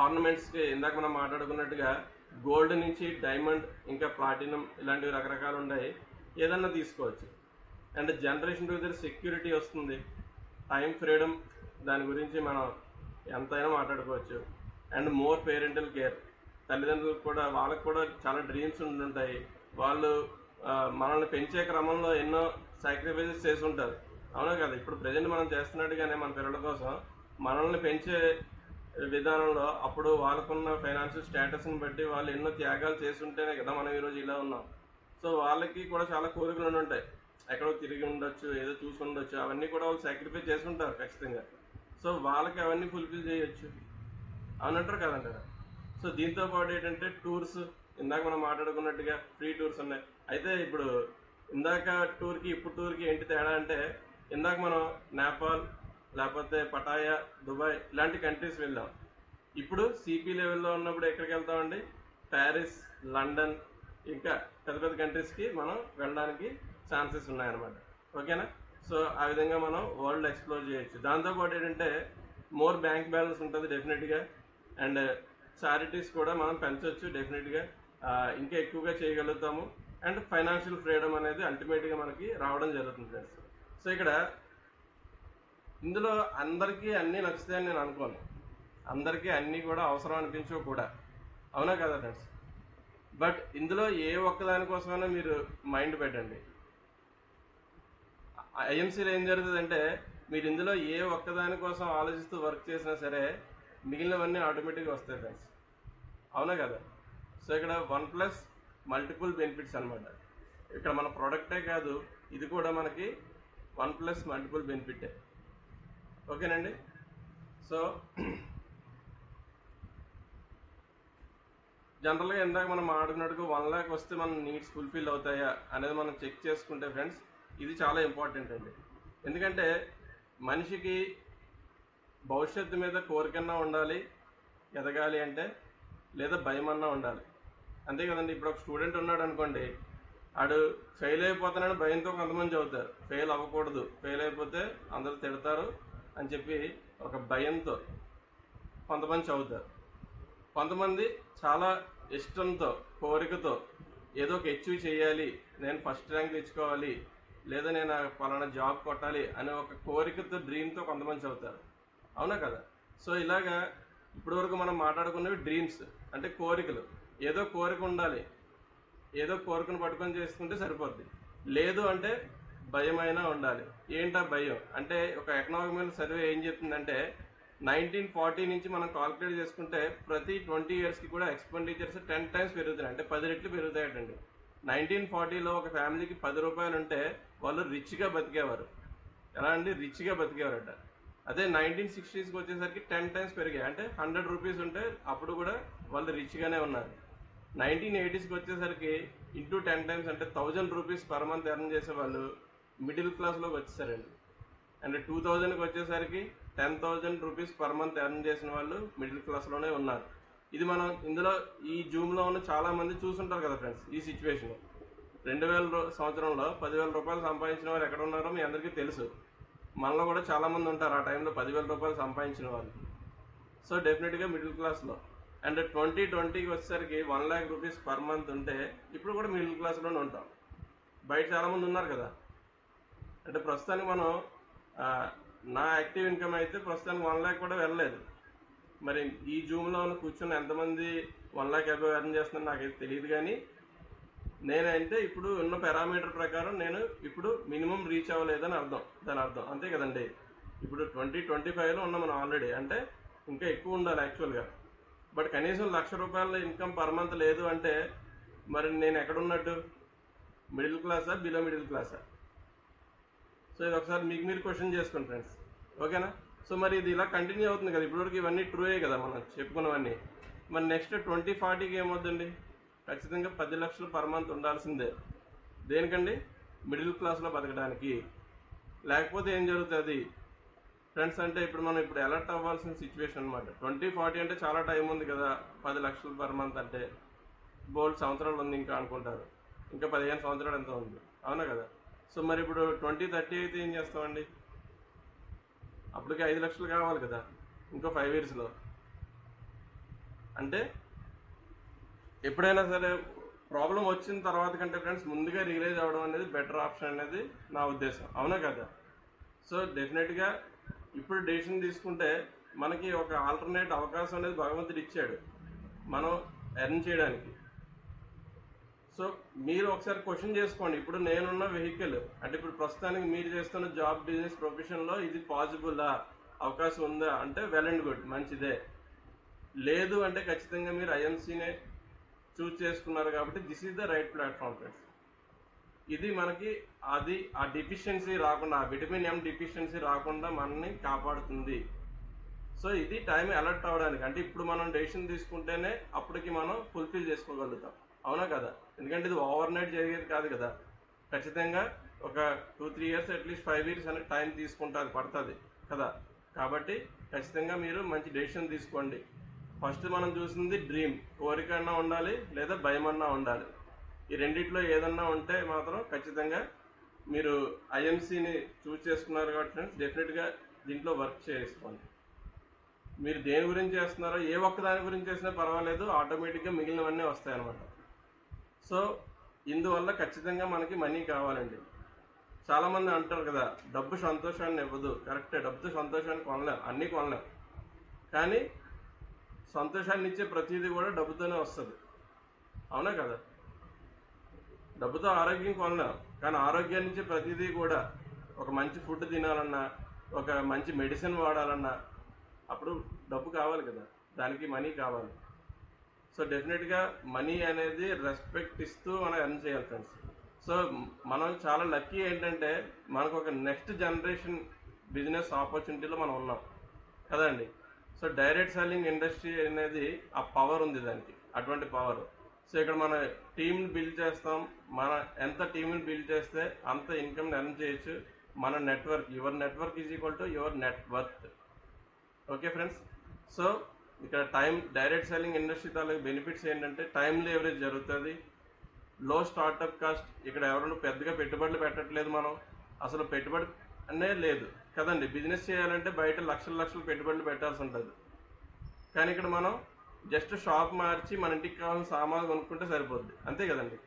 ఆర్నమెంట్స్కి ఇందాక మనం మాట్లాడుకున్నట్టుగా గోల్డ్ నుంచి డైమండ్, ఇంకా ప్లాటినం, ఇలాంటివి రకరకాలు ఉన్నాయి, ఏదన్నా తీసుకోవచ్చు. అండ్ జనరేషన్ టు దగ్గర సెక్యూరిటీ వస్తుంది, టైం ఫ్రీడమ్, దాని గురించి మనం ఎంతైనా మాట్లాడుకోవచ్చు. అండ్ మోర్ పేరెంటల్ కేర్, తల్లిదండ్రులకు కూడా వాళ్ళకు కూడా చాలా డ్రీమ్స్ ఉంటుంటాయి. వాళ్ళు మనల్ని పెంచే క్రమంలో ఎన్నో సాక్రిఫైసెస్ చేసి ఉంటారు, అవునా కదా? ఇప్పుడు ప్రజెంట్ మనం చేస్తున్నట్టుగానే మన పిల్లల కోసం మనల్ని పెంచే విధానంలో అప్పుడు వాళ్ళకున్న ఫైనాన్షియల్ స్టేటస్ని బట్టి వాళ్ళు ఎన్నో త్యాగాలు చేసి ఉంటేనే కదా మనం ఈరోజు ఇలా ఉన్నాం. సో వాళ్ళకి కూడా చాలా కోరికలు ఉంటాయి, ఎక్కడో తిరిగి ఉండొచ్చు, ఏదో చూసి ఉండొచ్చు, అవన్నీ కూడా వాళ్ళు సాక్రిఫైస్ చేసి ఉంటారు ఖచ్చితంగా. సో వాళ్ళకి అవన్నీ ఫుల్ఫిల్ చేయొచ్చు, అవునంటారు కదంటారా? సో దీంతో పాటు ఏంటంటే టూర్స్, ఇందాక మనం మాట్లాడుకున్నట్టుగా ఫ్రీ టూర్స్ ఉన్నాయి. అయితే ఇప్పుడు ఇందాక టూర్కి ఇప్పుడు టూర్కి ఏంటి తేడా అంటే, ఇందాక మనం నేపాల్, లేకపోతే పటాయా, దుబాయ్ ఇలాంటి కంట్రీస్ వెళ్ళాం. ఇప్పుడు సిపి లెవెల్లో ఉన్నప్పుడు ఎక్కడికి వెళ్తామండి? ప్యారిస్, లండన్, ఇంకా పెద్ద పెద్ద కంట్రీస్కి మనం వెళ్ళడానికి ఛాన్సెస్ ఉన్నాయన్నమాట. ఓకేనా? సో ఆ విధంగా మనం వరల్డ్ ఎక్స్ప్లోర్ చేయొచ్చు. దాంతోపాటు ఏంటంటే మోర్ బ్యాంక్ బ్యాలెన్స్ ఉంటుంది డెఫినెట్గా. అండ్ చారిటీస్ కూడా మనం పెంచవచ్చు డెఫినెట్గా, ఇంకా ఎక్కువగా చేయగలుగుతాము. అండ్ ఫైనాన్షియల్ ఫ్రీడమ్ అనేది అల్టిమేట్గా మనకి రావడం జరుగుతుంది ఫ్రెండ్స్. సో ఇక్కడ ఇందులో అందరికీ అన్నీ నచ్చుతాయని నేను అనుకోను, అందరికీ అన్నీ కూడా అవసరం అనిపించవు కూడా, అవునా కదా ఫ్రెండ్స్? బట్ ఇందులో ఏ ఒక్కదానికోసమైనా మీరు మైండ్ పెట్టండి. ఐఎంసీలో ఏం జరుగుతుందంటే, మీరు ఇందులో ఏ ఒక్కదానికోసం ఆలోచిస్తూ వర్క్ చేసినా సరే మిగిలినవన్నీ ఆటోమేటిక్గా వస్తాయి ఫ్రెండ్స్, అవునా కదా? సో ఇక్కడ 1+ మల్టిపుల్ బెనిఫిట్స్ అనమాట. ఇక్కడ మన ప్రోడక్టే కాదు, ఇది కూడా మనకి 1+ మల్టిపుల్ బెనిఫిటే. ఓకేనండి? సో జనరల్గా ఇందాక మనం మాట్లాడినట్టుగా 1 lakh వస్తే మన నీడ్స్ ఫుల్ఫిల్ అవుతాయా అనేది మనం చెక్ చేసుకుంటే ఫ్రెండ్స్, ఇది చాలా ఇంపార్టెంట్ అండి. ఎందుకంటే మనిషికి భవిష్యత్తు మీద కోరికన్నా ఉండాలి ఎదగాలి అంటే, లేదా భయమన్నా ఉండాలి, అంతే కదండి? ఇప్పుడు ఒక స్టూడెంట్ ఉన్నాడు అనుకోండి, ఆడు ఫెయిల్ అయిపోతానని భయంతో కొంతమంది చదువుతారు, ఫెయిల్ అవ్వకూడదు, ఫెయిల్ అయిపోతే అందరూ తిడతారు అని చెప్పి ఒక భయంతో కొంతమంది చదువుతారు. కొంతమంది చాలా ఇష్టంతో, కోరికతో ఏదో ఒక అచీవ్ చేయాలి, నేను ఫస్ట్ ర్యాంక్ తెచ్చుకోవాలి, లేదా నేను పలానా జాబ్ కొట్టాలి అనే ఒక కోరికతో, డ్రీమ్తో కొంతమంది చదువుతారు, అవునా కదా? సో ఇలాగా ఇప్పటివరకు మనం మాట్లాడుకున్నవి డ్రీమ్స్ అంటే కోరికలు. ఏదో కోరిక ఉండాలి, ఏదో కోరికను పట్టుకొని చేసుకుంటే సరిపోద్ది. లేదు అంటే భయమైనా ఉండాలి. ఏంటా భయం అంటే, ఒక ఎకనామికల్ సర్వే ఏం చెప్తుందంటే 1940 నుంచి మనం కాల్కులేట్ చేసుకుంటే ప్రతి 20 yearsకి కూడా ఎక్స్పెండిచర్స్ 10 times పెరుగుతున్నాయి, అంటే 10 రెట్లు పెరుగుతాయటండి. 1940లో ఒక ఫ్యామిలీకి 10 రూపాయలు ఉంటే వాళ్ళు రిచ్గా బతికేవారు. ఎలా అండి? రిచ్గా బతికేవారట. అదే 1960స్కి వచ్చేసరికి 10 times పెరిగాయి, అంటే 100 రూపీస్ ఉంటే అప్పుడు కూడా వాళ్ళు రిచ్గానే ఉన్నారు. 1980స్కి వచ్చేసరికి ఇంటూ 10 times అంటే 1000 రూపీస్ పర్ మంత్ ఎర్న్ చేసే వాళ్ళు మిడిల్ క్లాస్లోకి వచ్చేసారండి. అండ్ 2000కి వచ్చేసరికి 10,000 రూపీస్ పర్ మంత్ ఎర్న్ చేసిన వాళ్ళు మిడిల్ క్లాస్లోనే ఉన్నారు. ఇది మనం ఇందులో ఈ జూమ్లో ఉన్న చాలామంది చూసుంటారు కదా ఫ్రెండ్స్. ఈ సిచ్యువేషన్ 2000 సంవత్సరంలో 10,000 రూపాయలు సంపాదించిన వాళ్ళు ఎక్కడ ఉన్నారో మీ అందరికీ తెలుసు. మనలో కూడా చాలామంది ఉంటారు ఆ టైంలో 10,000 రూపాయలు సంపాదించిన వాళ్ళు. సో డెఫినెట్గా మిడిల్ క్లాస్లో. అండ్ 2020కి వచ్చేసరికి 1 lakh రూపీస్ పర్ మంత్ ఉంటే ఇప్పుడు కూడా మిడిల్ క్లాస్లోనే ఉంటాం. బయట చాలామంది ఉన్నారు కదా. అంటే ప్రస్తుతానికి మనం నా యాక్టివ్ ఇన్కమ్ అయితే ప్రస్తుతానికి 1 lakh కూడా వెళ్ళలేదు. మరి ఈ జూమ్లో కూర్చొని ఎంతమంది 1 lakh అబవ్ ఎర్న్ చేస్తున్నారో నాకైతే తెలియదు, కానీ నేనంటే ఇప్పుడు ఉన్న పారామీటర్ ప్రకారం నేను ఇప్పుడు మినిమం రీచ్ అవ్వలేదని అర్థం, దాని అర్థం అంతే కదండి. ఇప్పుడు 2025లో ఉన్నాం మనం ఆల్రెడీ, అంటే ఇంకా ఎక్కువ ఉండాలి యాక్చువల్గా. బట్ కనీసం ₹1,00,000 ఇన్కమ్ పర్ మంత్ లేదు అంటే మరి నేను ఎక్కడున్నట్టు? మిడిల్ క్లాసా, బిలో మిడిల్ క్లాసా? సో ఇది ఒకసారి మీకు మీరు క్వశ్చన్ చేసుకోండి ఫ్రెండ్స్, ఓకేనా? సో మరి ఇది ఇలా కంటిన్యూ అవుతుంది కదా, ఇప్పటివరకు ఇవన్నీ ట్రూయే కదా మనం చెప్పుకున్నవన్నీ. మరి నెక్స్ట్ 2040కి ఏమవుతుందండి? ఖచ్చితంగా 10 లక్షలు పర్ మంత్ ఉండాల్సిందే. దేనికండి? మిడిల్ క్లాస్లో బతకడానికి. లేకపోతే ఏం జరుగుతుంది ఫ్రెండ్స్ అంటే ఇప్పుడు మనం ఇప్పుడు అలర్ట్ అవ్వాల్సిన సిచ్యువేషన్ అనమాట. 2040 అంటే చాలా టైం ఉంది కదా, 10 లక్షలు పర్ మంత్ అంటే బోల్డ్ సంవత్సరాలు ఉంది ఇంకా అనుకుంటారు. ఇంకా 15 సంవత్సరాలు ఎంత ఉంది, అవునా కదా? సో మరి ఇప్పుడు 2030 అయితే ఏం చేస్తామండి? అప్పటికి 5 లక్షలు కావాలి కదా ఇంకో 5 ఇయర్స్లో. అంటే ఎప్పుడైనా సరే ప్రాబ్లం వచ్చిన తర్వాత కంటే ఫ్రెండ్స్ ముందుగా రియలైజ్ అవ్వడం అనేది బెటర్ ఆప్షన్ అనేది నా ఉద్దేశం, అవునా కదా? సో డెఫినెట్గా ఇప్పుడు డెసిషన్ తీసుకుంటే మనకి ఒక ఆల్టర్నేట్ అవకాశం అనేది భగవంతుడు ఇచ్చాడు మనం ఎర్న్ చేయడానికి. సో మీరు ఒకసారి క్వశ్చన్ చేసుకోండి, ఇప్పుడు నేనున్న వెహికల్ అంటే ఇప్పుడు ప్రస్తుతానికి మీరు చేస్తున్న జాబ్, బిజినెస్, ప్రొఫెషన్లో ఇది పాసిబుల్లా, అవకాశం ఉందా అంటే వెల్ అండ్ గుడ్, మంచిదే. లేదు అంటే ఖచ్చితంగా మీరు ఐఎంసీనే చూస్ చేసుకున్నారు కాబట్టి this is the right platform friends. ఇది మనకి అది ఆ డిఫిషియన్సీ రాకుండా, విటమిన్ ఎం డిఫిషియన్సీ రాకుండా మనల్ని కాపాడుతుంది. సో ఇది టైం అలర్ట్ అవ్వడానికి, అంటే ఇప్పుడు మనం డెసిషన్ తీసుకుంటేనే అప్పటికి మనం ఫుల్ఫిల్ చేసుకోగలుగుతాం, అవునా కదా? ఎందుకంటే ఇది ఓవర్ నైట్ జరిగేది కాదు కదా, ఖచ్చితంగా ఒక 2-3 ఇయర్స్ అట్లీస్ట్ 5 ఇయర్స్ అనేది టైం తీసుకుంటుంది, పడుతుంది కదా. కాబట్టి ఖచ్చితంగా మీరు మంచి డెసిషన్ తీసుకోండి. ఫస్ట్ మనం చూసింది డ్రీమ్, కోరిక అన్నా ఉండాలి లేదా భయం అన్నా ఉండాలి. ఈ రెండిట్లో ఏదన్నా ఉంటే మాత్రం ఖచ్చితంగా మీరు ఐఎంసీని చూస్ చేసుకున్నారు కాబట్టి ఫ్రెండ్స్ డెఫినెట్గా దీంట్లో వర్క్ చేసుకోండి. మీరు దేని గురించి చేస్తున్నారో ఏ ఒక్క దాని గురించి చేసినా పర్వాలేదు, ఆటోమేటిక్గా మిగిలినవన్నీ వస్తాయన్నమాట. సో ఇందువల్ల ఖచ్చితంగా మనకి మనీ కావాలండి. చాలామంది అంటారు కదా డబ్బు సంతోషాన్ని ఇవ్వదు, కరెక్టే, డబ్బుతో సంతోషాన్ని కొనలేం, అన్నీ కొనలేం. కానీ సంతోషాన్ని ఇచ్చే ప్రతిదీ కూడా డబ్బుతోనే వస్తుంది, అవునా కదా? డబ్బుతో ఆరోగ్యం కొనలేం, కానీ ఆరోగ్యాన్ని ఇచ్చే ప్రతిదీ కూడా, ఒక మంచి ఫుడ్ తినాలన్నా, ఒక మంచి మెడిసిన్ వాడాలన్నా అప్పుడు డబ్బు కావాలి కదా, దానికి మనీ కావాలి. సో డెఫినెట్గా మనీ అనేది రెస్పెక్ట్ ఇస్తూ మనం ఎర్న్ చేయాలి ఫ్రెండ్స్. సో మనం చాలా లక్కీ ఏంటంటే మనకు ఒక నెక్స్ట్ జనరేషన్ బిజినెస్ ఆపర్చునిటీలో మనం ఉన్నాం కదండి. సో డైరెక్ట్ సెల్లింగ్ ఇండస్ట్రీ అనేది ఆ పవర్ ఉంది దానికి, అటువంటి పవర్. సో ఇక్కడ మన టీంని బిల్డ్ చేస్తాం, మన ఎంత టీంని బిల్డ్ చేస్తే అంత ఇన్కమ్ని ఎర్న్ చేయొచ్చు. మన network, your network is equal to your net worth. Okay friends, so ఇక్కడ టైం డైరెక్ట్ సెల్లింగ్ ఇండస్ట్రీ తాలూకు బెనిఫిట్స్ ఏంటంటే టైం లేవరేజ్ జరుగుతుంది, లో స్టార్టప్ కాస్ట్. ఇక్కడ ఎవరైనా పెద్దగా పెట్టుబడులు పెట్టట్లేదు, మనం అసలు పెట్టుబడి అనే లేదు కదండి. బిజినెస్ చేయాలంటే బయట లక్షలు పెట్టుబడులు పెట్టాల్సి ఉంటుంది, కానీ ఇక్కడ మనం జస్ట్ షాప్ మార్చి మన ఇంటికి కావాల్సిన సామాన్లు కొనుక్కుంటే సరిపోద్ది, అంతే కదండి.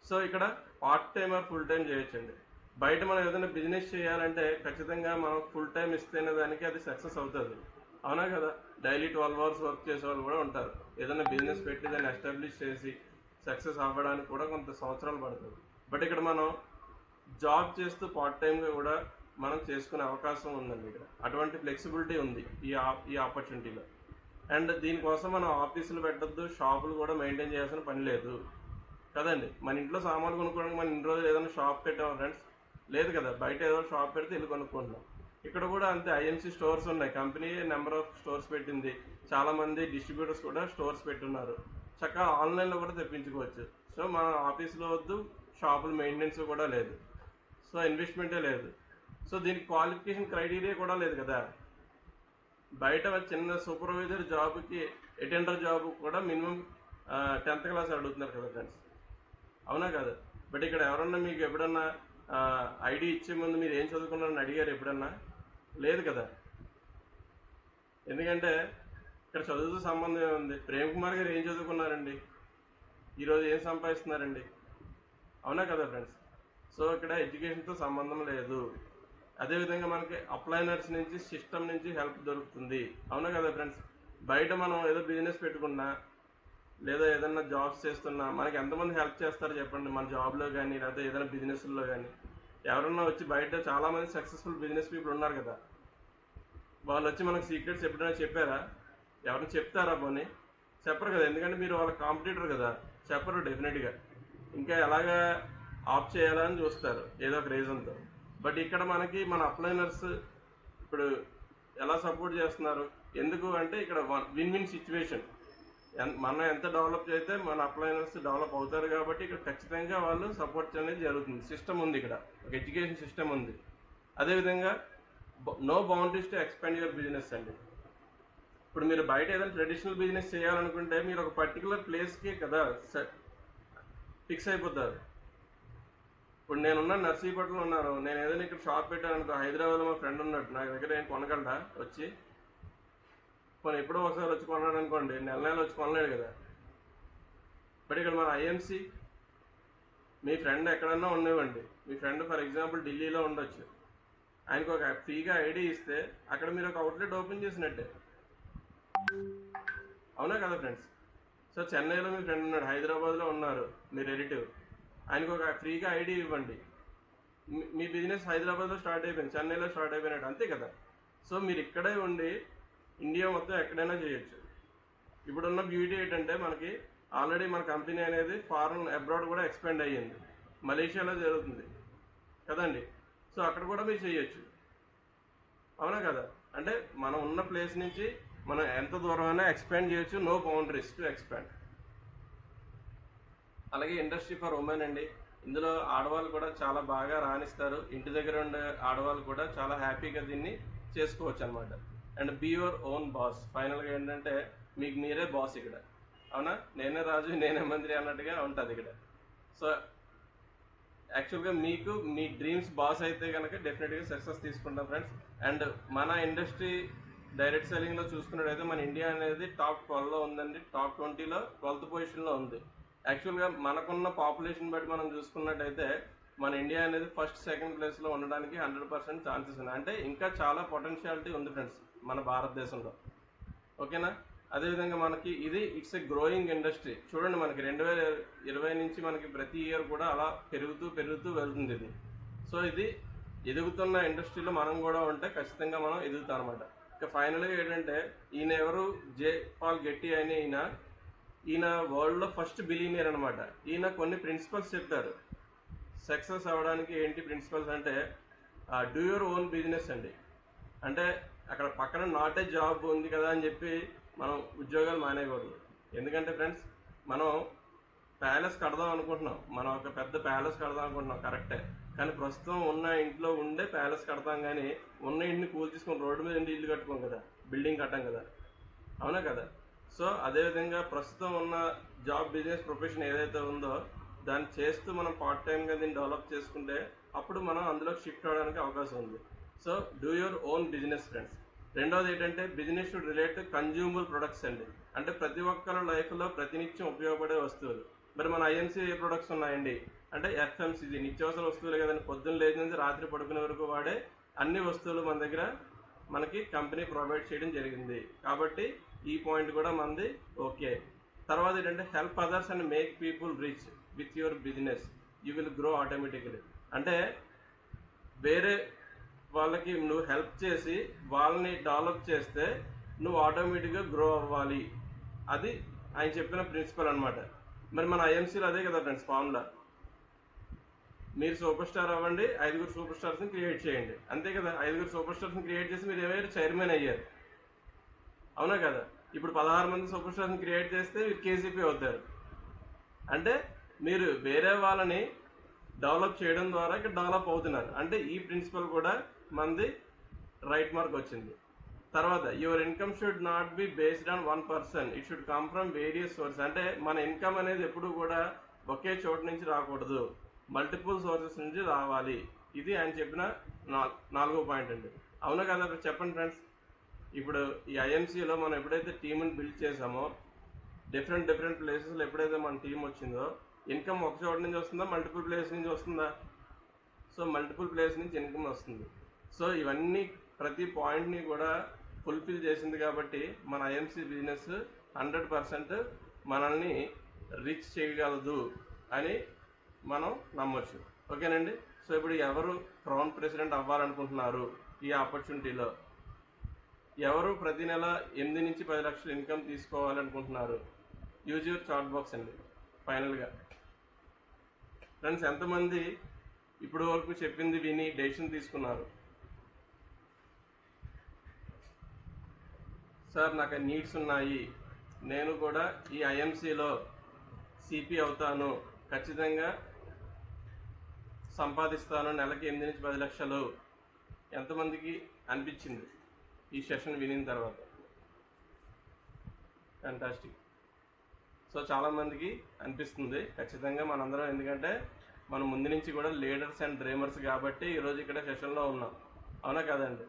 సో ఇక్కడ part time or full time చేయొచ్చండి. బయట మనం ఏదైనా బిజినెస్ చేయాలంటే ఖచ్చితంగా మనం ఫుల్ టైం ఇస్తేనే దానికి అది సక్సెస్ అవుతుంది, అవునా కదా. డైలీ 12 అవర్స్ వర్క్ చేసే వాళ్ళు కూడా ఉంటారు. ఏదైనా బిజినెస్ పెట్టి దాన్ని ఎస్టాబ్లిష్ చేసి సక్సెస్ అవ్వడానికి కూడా కొంత సంవత్సరాలు పడుతుంది. బట్ ఇక్కడ మనం జాబ్ చేస్తూ పార్ట్ టైంగా కూడా మనం చేసుకునే అవకాశం ఉందండి. ఇక్కడ అటువంటి ఫ్లెక్సిబిలిటీ ఉంది ఈ ఆపర్చునిటీలో. అండ్ దీనికోసం మనం ఆఫీసులు పెట్టద్దు, షాపులు కూడా మెయింటైన్ చేయాల్సిన పని లేదు కదండి. మన ఇంట్లో సామాన్లు కొనుక్కోవడానికి మనం ఇన్ని రోజులు ఏదైనా షాప్ పెట్టాము ఫ్రెండ్స్, లేదు కదా. బయట ఏదో షాప్ పెడితే వెళ్ళి కొనుక్కుంటున్నాం. ఇక్కడ కూడా అంతే, ఐఎంసీ స్టోర్స్ ఉన్నాయి, కంపెనీ నెంబర్ ఆఫ్ స్టోర్స్ పెట్టింది, చాలామంది డిస్ట్రిబ్యూటర్స్ కూడా స్టోర్స్ పెట్టున్నారు. చక్కగా ఆన్లైన్లో కూడా తెప్పించుకోవచ్చు. సో మన ఆఫీస్లో వద్దు, షాపుల మెయింటెనెన్స్ కూడా లేదు, సో ఇన్వెస్ట్మెంటే లేదు. సో దీనికి క్వాలిఫికేషన్ క్రైటీరియా కూడా లేదు కదా. బయట చిన్న సూపర్వైజర్ జాబ్కి, అటెండర్ జాబ్ కూడా మినిమం 10th క్లాస్ అడుగుతున్నారు కదా ఫ్రెండ్స్, అవునా కదా. బట్ ఇక్కడ ఎవరన్నా మీకు ఎప్పుడన్నా ఐడి ఇచ్చే ముందు మీరు ఏం చదువుకున్నారని అడిగారు ఎప్పుడన్నా? లేదు కదా. ఎందుకంటే ఇక్కడ చదువుతో సంబంధం ఏముంది? ప్రేమ్ కుమార్ గారు ఏం చదువుకున్నారండి, ఈరోజు ఏం సంపాదిస్తున్నారండి, అవునా కదా ఫ్రెండ్స్. సో ఇక్కడ ఎడ్యుకేషన్తో సంబంధం లేదు. అదేవిధంగా మనకి అప్లైనర్స్ నుంచి, సిస్టమ్ నుంచి హెల్ప్ దొరుకుతుంది, అవునా కదా ఫ్రెండ్స్. బయట మనం ఏదో బిజినెస్ పెట్టుకున్నా లేదా ఏదైనా జాబ్స్ చేస్తున్నా మనకి ఎంతమంది హెల్ప్ చేస్తారు చెప్పండి, మన జాబ్లో కానీ లేకపోతే ఏదైనా బిజినెస్లో కానీ. ఎవరన్నా వచ్చి బయట చాలామంది సక్సెస్ఫుల్ బిజినెస్ పీపుల్ ఉన్నారు కదా, వాళ్ళు వచ్చి మనకు సీక్రెట్స్ ఎప్పుడైనా చెప్పారా? ఎవరైనా చెప్తారా పోనీ? చెప్పరు కదా, ఎందుకంటే మీరు వాళ్ళ కాంపిటీటర్ కదా, చెప్పరు డెఫినెట్గా. ఇంకా ఎలాగా ఆఫ్ చేయాలని చూస్తారు ఏదో ఒక రీజన్తో. బట్ ఇక్కడ మనకి మన అప్లైనర్స్ ఇప్పుడు ఎలా సపోర్ట్ చేస్తున్నారు, ఎందుకు అంటే ఇక్కడ విన్ విన్ సిచ్యువేషన్. మనం ఎంత డెవలప్ చేస్తే మన అప్లైనర్స్ డెవలప్ అవుతారు కాబట్టి ఇక్కడ ఖచ్చితంగా వాళ్ళు సపోర్ట్ అనేది జరుగుతుంది. సిస్టమ్ ఉంది, ఇక్కడ ఒక ఎడ్యుకేషన్ సిస్టమ్ ఉంది. అదేవిధంగా no boundaries to expand your business అండి. ఇప్పుడు మీరు బయట ఏదైనా ట్రెడిషనల్ బిజినెస్ చేయాలనుకుంటే మీరు ఒక పర్టికులర్ ప్లేస్కి కదా ఫిక్స్ అయిపోతారు. ఇప్పుడు నేనున్న నర్సీపట్నంలో ఉన్నాను, నేను ఏదైనా ఇక్కడ షాప్ పెట్టాను అనుకో, హైదరాబాద్లో మా ఫ్రెండ్ ఉన్నట్టు నా దగ్గర ఏం కొనగలడా వచ్చి? మనం ఎప్పుడో ఒకసారి వచ్చి కొన్నాడు అనుకోండి, నెల వచ్చి కొనలేడు కదా. బట్ ఇక్కడ మన ఐఎంసీ, మీ ఫ్రెండ్ ఎక్కడన్నా ఉండేవండి, మీ ఫ్రెండ్ ఫర్ ఎగ్జాంపుల్ ఢిల్లీలో ఉండొచ్చు, ఆయనకు ఒక ఫ్రీగా ఐడి ఇస్తే అక్కడ మీరు ఒక అవుట్లెట్ ఓపెన్ చేసినట్టే, అవునా కదా ఫ్రెండ్స్? సో చెన్నైలో మీ ఫ్రెండ్ ఉన్నాడు, హైదరాబాద్లో ఉన్నారు మీ రిలేటివ్, ఆయనకు ఒక ఫ్రీగా ఐడి ఇవ్వండి, మీ బిజినెస్ హైదరాబాద్లో స్టార్ట్ అయిపోయింది, చెన్నైలో స్టార్ట్ అయిపోయినట్టు, అంతే కదా. సో మీరు ఇక్కడే ఉండి ఇండియా మొత్తం ఎక్కడైనా చేయొచ్చు. ఇప్పుడున్న బ్యూటీ ఏంటంటే మనకి ఆల్రెడీ మన కంపెనీ అనేది ఫారెన్ అబ్రాడ్ కూడా ఎక్స్పాండ్ అయ్యింది, మలేషియాలో జరుగుతుంది కదండి. సో అక్కడ కూడా మీరు చేయొచ్చు, అవునా కదా. అంటే మనం ఉన్న ప్లేస్ నుంచి మనం ఎంత దూరమైనా ఎక్స్పాండ్ చేయొచ్చు, నో బౌండరీస్ టు ఎక్స్పాండ్. అలాగే ఇండస్ట్రీ ఫర్ ఉమెన్ అండి, ఇందులో ఆడవాళ్ళు కూడా చాలా బాగా రాణిస్తారు, ఇంటి దగ్గర ఉండే ఆడవాళ్ళు కూడా చాలా హ్యాపీగా దీన్ని చేసుకోవచ్చు అనమాట. And be your own boss. ఫైనల్గా ఏంటంటే మీకు మీరే బాస్ ఇక్కడ, అవునా, నేనే రాజు నేనే మంత్రి అన్నట్టుగా ఉంటుంది ఇక్కడ. సో యాక్చువల్గా మీకు మీ డ్రీమ్స్ బాస్ అయితే కనుక డెఫినెట్గా సక్సెస్ తీసుకుంటాం ఫ్రెండ్స్. అండ్ మన ఇండస్ట్రీ డైరెక్ట్ సెల్లింగ్లో చూసుకున్నట్టయితే మన ఇండియా అనేది టాప్ 12లో ఉందండి, టాప్ 20లో 12th పొజిషన్లో ఉంది. యాక్చువల్గా మనకున్న పాపులేషన్ బట్టి మనం చూసుకున్నట్టయితే మన ఇండియా అనేది ఫస్ట్ సెకండ్ ప్లేస్లో ఉండడానికి 100% ఛాన్సెస్ ఉన్నాయి. అంటే ఇంకా చాలా పొటెన్షియాలిటీ ఉంది ఫ్రెండ్స్ మన భారతదేశంలో, ఓకేనా. అదేవిధంగా మనకి ఇట్స్ ఎ గ్రోయింగ్ ఇండస్ట్రీ. చూడండి మనకి 2020 నుంచి మనకి ప్రతి ఇయర్ కూడా అలా పెరుగుతూ వెళ్తుంది ఇది. సో ఇది ఎదుగుతున్న ఇండస్ట్రీలో మనం కూడా ఉంటే ఖచ్చితంగా మనం ఎదుగుతాం అనమాట. ఇక ఫైనల్గా ఏంటంటే ఈయన ఎవరు, జే పాల్ గెట్టి అని ఈయన వరల్డ్లో ఫస్ట్ బిలియనియర్ అనమాట. ఈయన కొన్ని ప్రిన్సిపల్స్ చెప్పారు సక్సెస్ అవ్వడానికి. ఏంటి ప్రిన్సిపల్స్ అంటే డూ యువర్ ఓన్ బిజినెస్ అండి. అంటే అక్కడ పక్కన నాట్ ఏ జాబ్ ఉంది కదా అని చెప్పి మనం ఉద్యోగాలు మానేయకూడదు. ఎందుకంటే ఫ్రెండ్స్ మనం ప్యాలెస్ కడదాం అనుకుంటున్నాం, మనం ఒక పెద్ద ప్యాలెస్ కడదాం అనుకుంటున్నాం కరెక్టే, కానీ ప్రస్తుతం ఉన్న ఇంట్లో ఉండే ప్యాలెస్ కడతాం, కానీ ఉన్న ఇంటిని కూల్చేసుకొని రోడ్డు మీద ఇల్లు కట్టుకోం కదా, బిల్డింగ్ కట్టాం కదా, అవునా కదా. సో అదేవిధంగా ప్రస్తుతం ఉన్న జాబ్ బిజినెస్ ప్రొఫెషన్ ఏదైతే ఉందో దాన్ని చేస్తూ మనం పార్ట్ టైంగా దీన్ని డెవలప్ చేసుకుంటే అప్పుడు మనం అందులో షిఫ్ట్ అవ్వడానికి అవకాశం ఉంది. So do your own business friends. రెండోది ఏంటంటే business should relate to consumable products అండి. అంటే ప్రతి ఒక్కరి లైఫ్లో ప్రతినిత్యం ఉపయోగపడే వస్తువులు. మరి మన ఐఎంసీ ఏ ప్రొడక్ట్స్ ఉన్నాయండి అంటే ఎఫ్ఎంసీజీ, నిత్యావసర వస్తువులు కదండి. పొద్దున్న లేచి నుంచి రాత్రి పడుకునే వరకు వాడే అన్ని వస్తువులు మన దగ్గర మనకి కంపెనీ ప్రొవైడ్ చేయడం జరిగింది. కాబట్టి ఈ పాయింట్ కూడా మనది ఓకే. తర్వాత ఏంటంటే help others and make people rich with your business, you will grow automatically. అంటే వేరే వాళ్ళకి నువ్వు హెల్ప్ చేసి వాళ్ళని డెవలప్ చేస్తే నువ్వు ఆటోమేటిక్గా గ్రో అవ్వాలి. అది ఆయన చెప్పిన ప్రిన్సిపల్ అనమాట. మరి మన ఐఎంసీలో అదే కదా ఫ్రెండ్స్ ఫార్ములా. మీరు సూపర్ స్టార్ అవ్వండి, 5 సూపర్ స్టార్స్ని క్రియేట్ చేయండి, అంతే కదా. 5 సూపర్ స్టార్స్ని క్రియేట్ చేసి మీరు ఏమైనా చైర్మన్ అయ్యారు, అవునా కదా. ఇప్పుడు 16 మంది సూపర్ స్టార్స్ని క్రియేట్ చేస్తే మీరు కేసీపీ అవుతారు. అంటే మీరు వేరే వాళ్ళని డెవలప్ చేయడం ద్వారా ఇక్కడ డెవలప్ అవుతున్నారు. అంటే ఈ ప్రిన్సిపల్ కూడా మనది రైట్ మార్క్ వచ్చింది. తర్వాత your income should not be based on 1 person, it should come from various sources. అంటే మన ఇన్కమ్ అనేది ఎప్పుడు కూడా ఒకే చోటు నుంచి రాకూడదు, మల్టిపుల్ సోర్సెస్ నుంచి రావాలి. ఇది ఆయన చెప్పిన 4వ పాయింట్ అండి, అవునా కదా. చెప్పండి ఫ్రెండ్స్. ఇప్పుడు ఈ ఐఎంసీలో మనం ఎప్పుడైతే టీమ్ని బిల్డ్ చేసామో డిఫరెంట్ ప్లేసెస్లో ఎప్పుడైతే మన టీం వచ్చిందో ఇన్కమ్ ఒక చోట నుంచి వస్తుందా, మల్టిపుల్ ప్లేస్ నుంచి వస్తుందా? సో మల్టిపుల్ ప్లేస్ నుంచి ఇన్కమ్ వస్తుంది. సో ఇవన్నీ ప్రతి పాయింట్ని కూడా ఫుల్ఫిల్ చేసింది కాబట్టి మన ఐఎంసీ బిజినెస్ 100% మనల్ని రిచ్ చేయగలదు అని మనం నమ్మొచ్చు, ఓకేనండి. సో ఇప్పుడు ఎవరు క్రౌన్ ప్రెసిడెంట్ అవ్వాలనుకుంటున్నారు ఈ ఆపర్చునిటీలో, ఎవరు ప్రతి నెల 8 నుంచి 10 లక్షలు ఇన్కమ్ తీసుకోవాలనుకుంటున్నారు, యూజ్ యువర్ చాట్ బాక్స్ అండి. ఫైనల్గా ఫ్రెండ్స్, ఎంతమంది ఇప్పుడు వరకు చెప్పింది విని డెసిషన్ తీసుకున్నారు? సార్ నాకు నీడ్స్ ఉన్నాయి, నేను కూడా ఈ ఐఎంసీలో సిపి అవుతాను, ఖచ్చితంగా సంపాదిస్తాను నెలకి 8 నుంచి 10 లక్షలు. ఎంతమందికి అనిపించింది ఈ సెషన్ వినిన తర్వాత? ఫ్యాంటాస్టిక్. సో చాలామందికి అనిపిస్తుంది ఖచ్చితంగా మనందరం, ఎందుకంటే మనం ముందు నుంచి కూడా లీడర్స్ అండ్ డ్రీమర్స్ కాబట్టి ఈరోజు ఇక్కడ సెషన్లో ఉన్నాం, అవునా కదండి?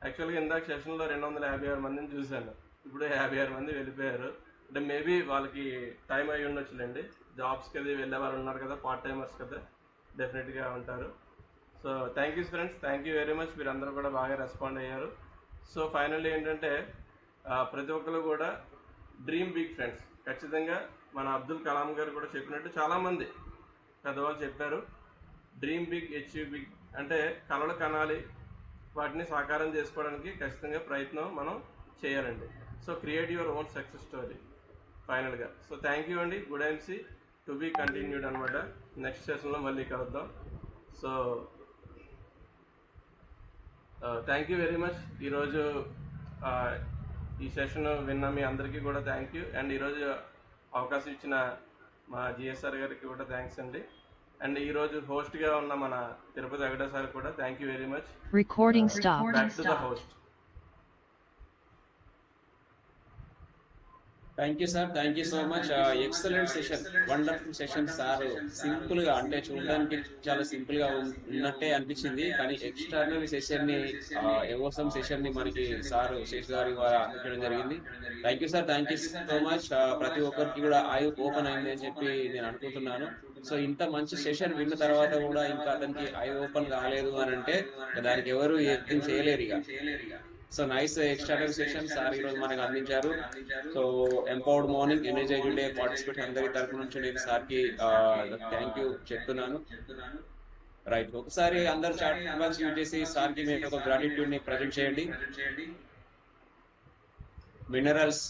యాక్చువల్గా ఇందాక సెషన్లో 256 మందిని చూశాను, ఇప్పుడు 56 మంది వెళ్ళిపోయారు. అంటే మేబీ వాళ్ళకి టైం అయి ఉండొచ్చులేండి, జాబ్స్కి అది వెళ్ళే వాళ్ళు ఉన్నారు కదా, పార్ట్ టైమర్స్ కదా, డెఫినెట్గా ఉంటారు. So thank you friends, thank you very much. మీరు అందరూ కూడా బాగా రెస్పాండ్ అయ్యారు. సో ఫైనల్లీ ఏంటంటే ప్రతి ఒక్కరు కూడా డ్రీమ్ బిగ్ ఫ్రెండ్స్. ఖచ్చితంగా మన అబ్దుల్ కలాం గారు కూడా చెప్పినట్టు చాలామంది పెద్దవాళ్ళు చెప్పారు, డ్రీమ్ బిగ్ అచీవ్ బిగ్ అంటే కలలు కనాలి, వాటిని సాకారం చేసుకోవడానికి ఖచ్చితంగా ప్రయత్నం మనం చేయాలండి. So create your own success story ఫైనల్గా. సో థ్యాంక్ యూ అండి. Good IMC to be continued అనమాట. నెక్స్ట్ సెషన్లో మళ్ళీ కలుద్దాం. So thank you very much. ఈరోజు ఈ సెషన్ విన్న మీ అందరికీ కూడా థ్యాంక్ యూ. అండ్ ఈరోజు అవకాశం ఇచ్చిన మా జిఎస్ఆర్ గారికి కూడా థ్యాంక్స్ అండి. అండ్ ఈరోజు హోస్ట్గా ఉన్న మన తిరుపతి వెంకట సార్ కూడా thank you very much. Recording stop. Back to the host. Thank you sir, thank you so much. Excellent session, wonderful session sir. Simple గా అంటే చూడడానికి చాలా సింపుల్ గా ఉన్నట్టే అనిపించింది, కానీ ఎక్స్ట్రానరీ సెషన్ ని ఎవోసమ్ సెషన్ ని మనకి సార్ శేష్ గారి ద్వారా అందించడం జరిగింది. Thank you sir, thank you so much. ప్రతి ఒక్కరికి కూడా ఐ ఓపెన్ అయింది అని చెప్పి నేను అనుకుంటున్నాను. సో ఇంత మంచి సెషన్ విన్న తర్వాత కూడా ఇంకా అతనికి ఐ ఓపెన్ కాలేదు అని అంటే దానికి ఎవరు ఏం చేయలేరు ఇక. So nice extraordinary session sir ఈరోజు మనకు అందించారు. So empowered morning energised day participate అందరి తరపు నుంచి నేను సార్కి థ్యాంక్ యూ చెప్తున్నాను. రైట్, ఒకసారి అందరు చాట్ బాక్స్ యూజ్ చేసి సార్కి మీరు ఒక గ్రాటిట్యూడ్ ని ప్రజెంట్ చేయండి. Minerals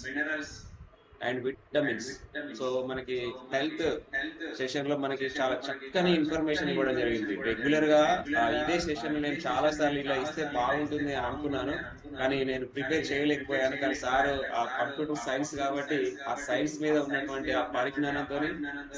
and vitamins. సో మనకి హెల్త్ సెషన్ లో మనకి చాలా చక్కని ఇన్ఫర్మేషన్ ఇవ్వడం జరిగింది. రెగ్యులర్ గా ఇదే సెషన్ నేను చాలా సార్లు ఇలా ఇస్తే బాగుంటుంది అని అనుకున్నాను, కానీ నేను ప్రిపేర్ చేయలేకపోయాను. కానీ సార్ ఆ కంప్యూటర్ సైన్స్ కాబట్టి ఆ సైన్స్ మీద ఉన్నటువంటి ఆ పరిజ్ఞానంతో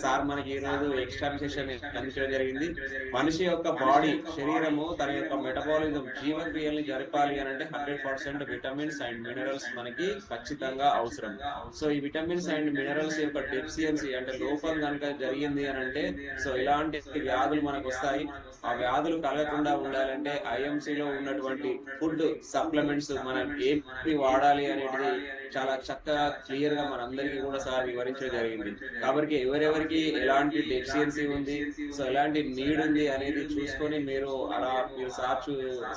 సార్ మనకి ఈ రోజు ఎక్స్ట్రా సెషన్ అందించడం జరిగింది. మనిషి యొక్క బాడీ, శరీరము తన యొక్క మెటబాలిజం, జీవక్రియల్ని జరపాలి అని అంటే 100% విటమిన్స్ అండ్ మినరల్స్ మనకి ఖచ్చితంగా అవసరం. సో ఈ విటమిన్స్ అండ్ మినరల్స్ యొక్క డెఫిషియన్సీ అంటే లోపం కనుక జరిగింది అని అంటే సో ఇలాంటి వ్యాధులు మనకు వస్తాయి. ఆ వ్యాధులు కలగకుండా ఉండాలంటే ఐఎంసీలో ఉన్నటువంటి ఫుడ్ సప్లిమెంట్స్ మనం ఏమి వాడాలి అనేది చాలా చక్కగా క్లియర్ గా మనందరికీ కూడా సార్ వివరించడం జరిగింది. కాబట్టి ఎవరెవరికి ఎలాంటి డెఫిషియన్సీ ఉంది, సో ఎలాంటి నీడ్ ఉంది అనేది చూసుకొని మీరు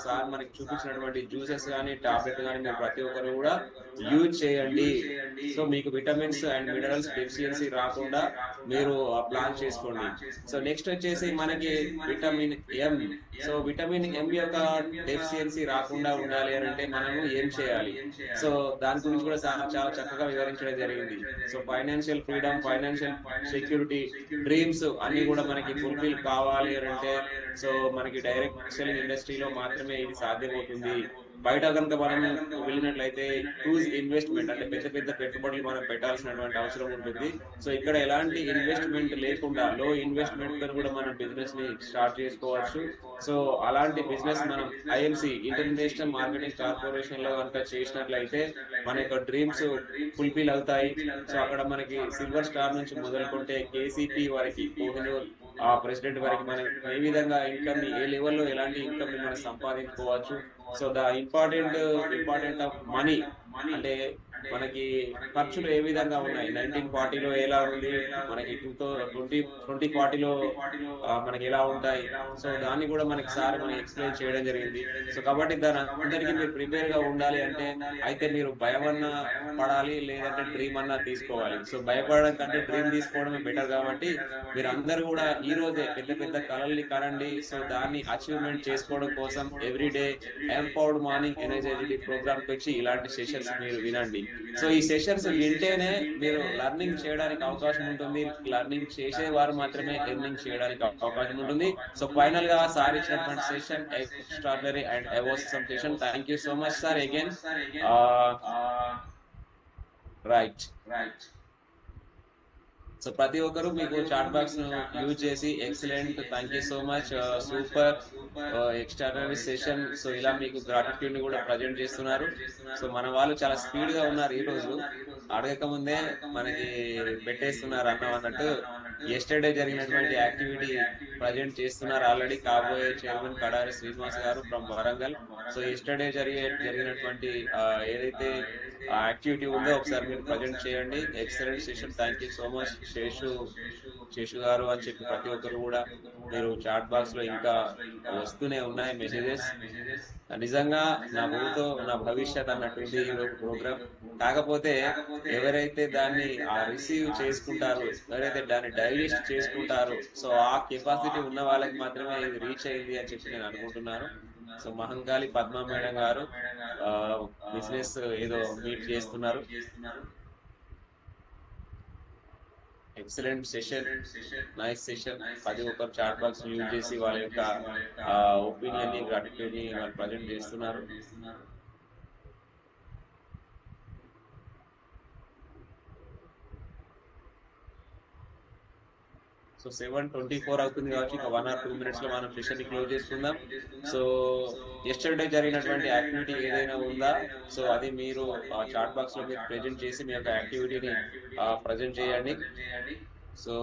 సార్ మనకి చూపించినటువంటి జ్యూసెస్ కానీ టాబ్లెట్ కానీ మీరు ప్రతి ఒక్కరు కూడా యూజ్ చేయండి. సో మీకు విటమిన్స్ అండ్ మినరల్స్ డెఫిషియన్సీ రాకుండా మీరు ప్లాన్ చేసుకోండి. సో నెక్స్ట్ వచ్చేసి మనకి vitamin M. So vitamin M యొక్క డెఫిషియన్సీ రాకుండా ఉండాలి అని అంటే మనము ఏం చేయాలి? సో దాని గురించి కూడా చాలా చక్కగా వివరించడం జరిగింది. So financial freedom, financial security, dreams అన్ని కూడా మనకి ఫుల్ఫిల్ కావాలి అని అంటే సో మనకి డైరెక్ట్ సెల్లింగ్ ఇండస్ట్రీలో మాత్రమే ఇది సాధ్యమవుతుంది. బయట కనుక మనం వెళ్ళినట్లయితే హ్యూజ్ ఇన్వెస్ట్మెంట్ అంటే పెద్ద పెద్ద పెట్టుబడులు మనం పెట్టాల్సినటువంటి అవసరం ఉంటుంది. సో ఇక్కడ ఎలాంటి ఇన్వెస్ట్మెంట్ లేకుండా లో ఇన్వెస్ట్మెంట్ తో కూడా మనం బిజినెస్ ని స్టార్ట్ చేసుకోవచ్చు. సో అలాంటి బిజినెస్ మనం ఐఎంసి ఇంటర్నేషనల్ మార్కెటింగ్ కార్పొరేషన్ లో కనుక చేసినట్లయితే మన యొక్క డ్రీమ్స్ ఫుల్ఫిల్ అవుతాయి. సో అక్కడ మనకి సిల్వర్ స్టార్ నుంచి మొదలుకుంటే కేసీపీ వరకు, కోహినూర్ ప్రెసిడెంట్ వరకు మనం ఏ విధంగా ఇన్కమ్ ని, ఏ లెవెల్లో ఎలాంటి ఇన్కమ్ ని మనం సంపాదించుకోవచ్చు. So the important of money అంటే మనకి ఖర్చులు ఏ విధంగా ఉన్నాయి, 1940లో ఎలా ఉంది, మనకి 2040లో మనకి ఎలా ఉంటాయి. సో దాన్ని కూడా మనకి సార్ మనకి ఎక్స్ప్లెయిన్ చేయడం జరిగింది. సో కాబట్టి దాని అందరికీ మీరు ప్రిపేర్ గా ఉండాలి అంటే అయితే మీరు భయం అన్నా పడాలి, లేదంటే డ్రీమ్ అన్నా తీసుకోవాలి. సో భయపడడం కంటే డ్రీమ్ తీసుకోవడమే బెటర్. కాబట్టి మీరు అందరూ కూడా ఈ రోజే పెద్ద పెద్ద కళల్ని కనండి. సో దాన్ని అచీవ్మెంట్ చేసుకోవడం కోసం everyday empowered morning energised programme వచ్చి ఇలాంటి సెషన్స్ మీరు వినండి. సో ఈ సెషన్స్ వింటేనే మీరు లెర్నింగ్ చేయడానికి అవకాశం ఉంటుంది. లెర్నింగ్ చేసేవారు మాత్రమే ఎర్నింగ్ చేయడానికి అవకాశం ఉంటుంది. సో ఫైనల్ గా సార్ ఇచ్చినటువంటి సెషన్ ఎక్స్ట్రాడినరీ అండ్ అవసరం session. Thank you so much sir again. Right. So ప్రతి ఒక్కరు మీకు చాట్ బాక్స్ ను యూజ్ చేసి excellent, thank you so much, super, extraordinary session. So ఇలా మీకు గ్రాటిట్యూడ్ ని కూడా ప్రజెంట్ చేస్తున్నారు. సో మన వాళ్ళు చాలా స్పీడ్ గా ఉన్నారు ఈ రోజు, అడగక ముందే మనకి పెట్టేస్తున్నారు అన్నట్టు. ఎస్టర్డే జరిగినటువంటి యాక్టివిటీ ప్రజెంట్ చేస్తున్నారు ఆల్రెడీ కాబోయే చైర్మన్ కడారి శ్రీనివాస్ గారు ఫ్రమ్ వరంగల్. సో ఎస్టర్డే జరిగినటువంటి ఏదైతే యాక్టివిటీ ఉందో ఒకసారి మీరు ప్రజెంట్ చేయండి. Excellent session, thank you so much Seshu గారు అని చెప్పి ప్రతి ఒక్కరు కూడా మీరు చాట్ బాక్స్ లో ఇంకా వస్తూనే ఉన్నాయి మెసేజెస్. నిజంగా నా ఊతో నా భవిష్యత్ అన్నట్టుంది ఈ ప్రోగ్రామ్. కాకపోతే ఎవరైతే దాన్ని రిసీవ్ చేసుకుంటారో, ఎవరైతే దాన్ని డైజెస్ట్ చేసుకుంటారో, సో ఆ కెపాసిటీ ఉన్న వాళ్ళకి మాత్రమే ఇది రీచ్ అయింది అని చెప్పి నేను అనుకుంటున్నాను. సో మహంకాళి పద్మ మేడం గారు బిజినెస్ ఏదో మీట్ చేస్తున్నారు. Excellent session, nice session. ప్రతి ఒక్కరు చాట్ బాక్స్ యూజ్ చేసి వాళ్ళ యొక్క ఒపీనియన్ ని, గ్రాటిట్యూడ్ ని వాళ్ళు ప్రజెంట్ చేస్తున్నారు. సో 7:24 అవుతుంది కాబట్టి ఇంకా 1 or 2 minutes లో మనం సెషన్ ని క్లోజ్ చేసుకుందాం. సో ఎస్టర్డే జరిగినటువంటి యాక్టివిటీ ఏదైనా ఉందా, సో అది మీరు చాట్ బాక్స్ లో మీరు ప్రెజెంట్ చేసి మీ యొక్క యాక్టివిటీని ప్రజెంట్ చేయండి. సో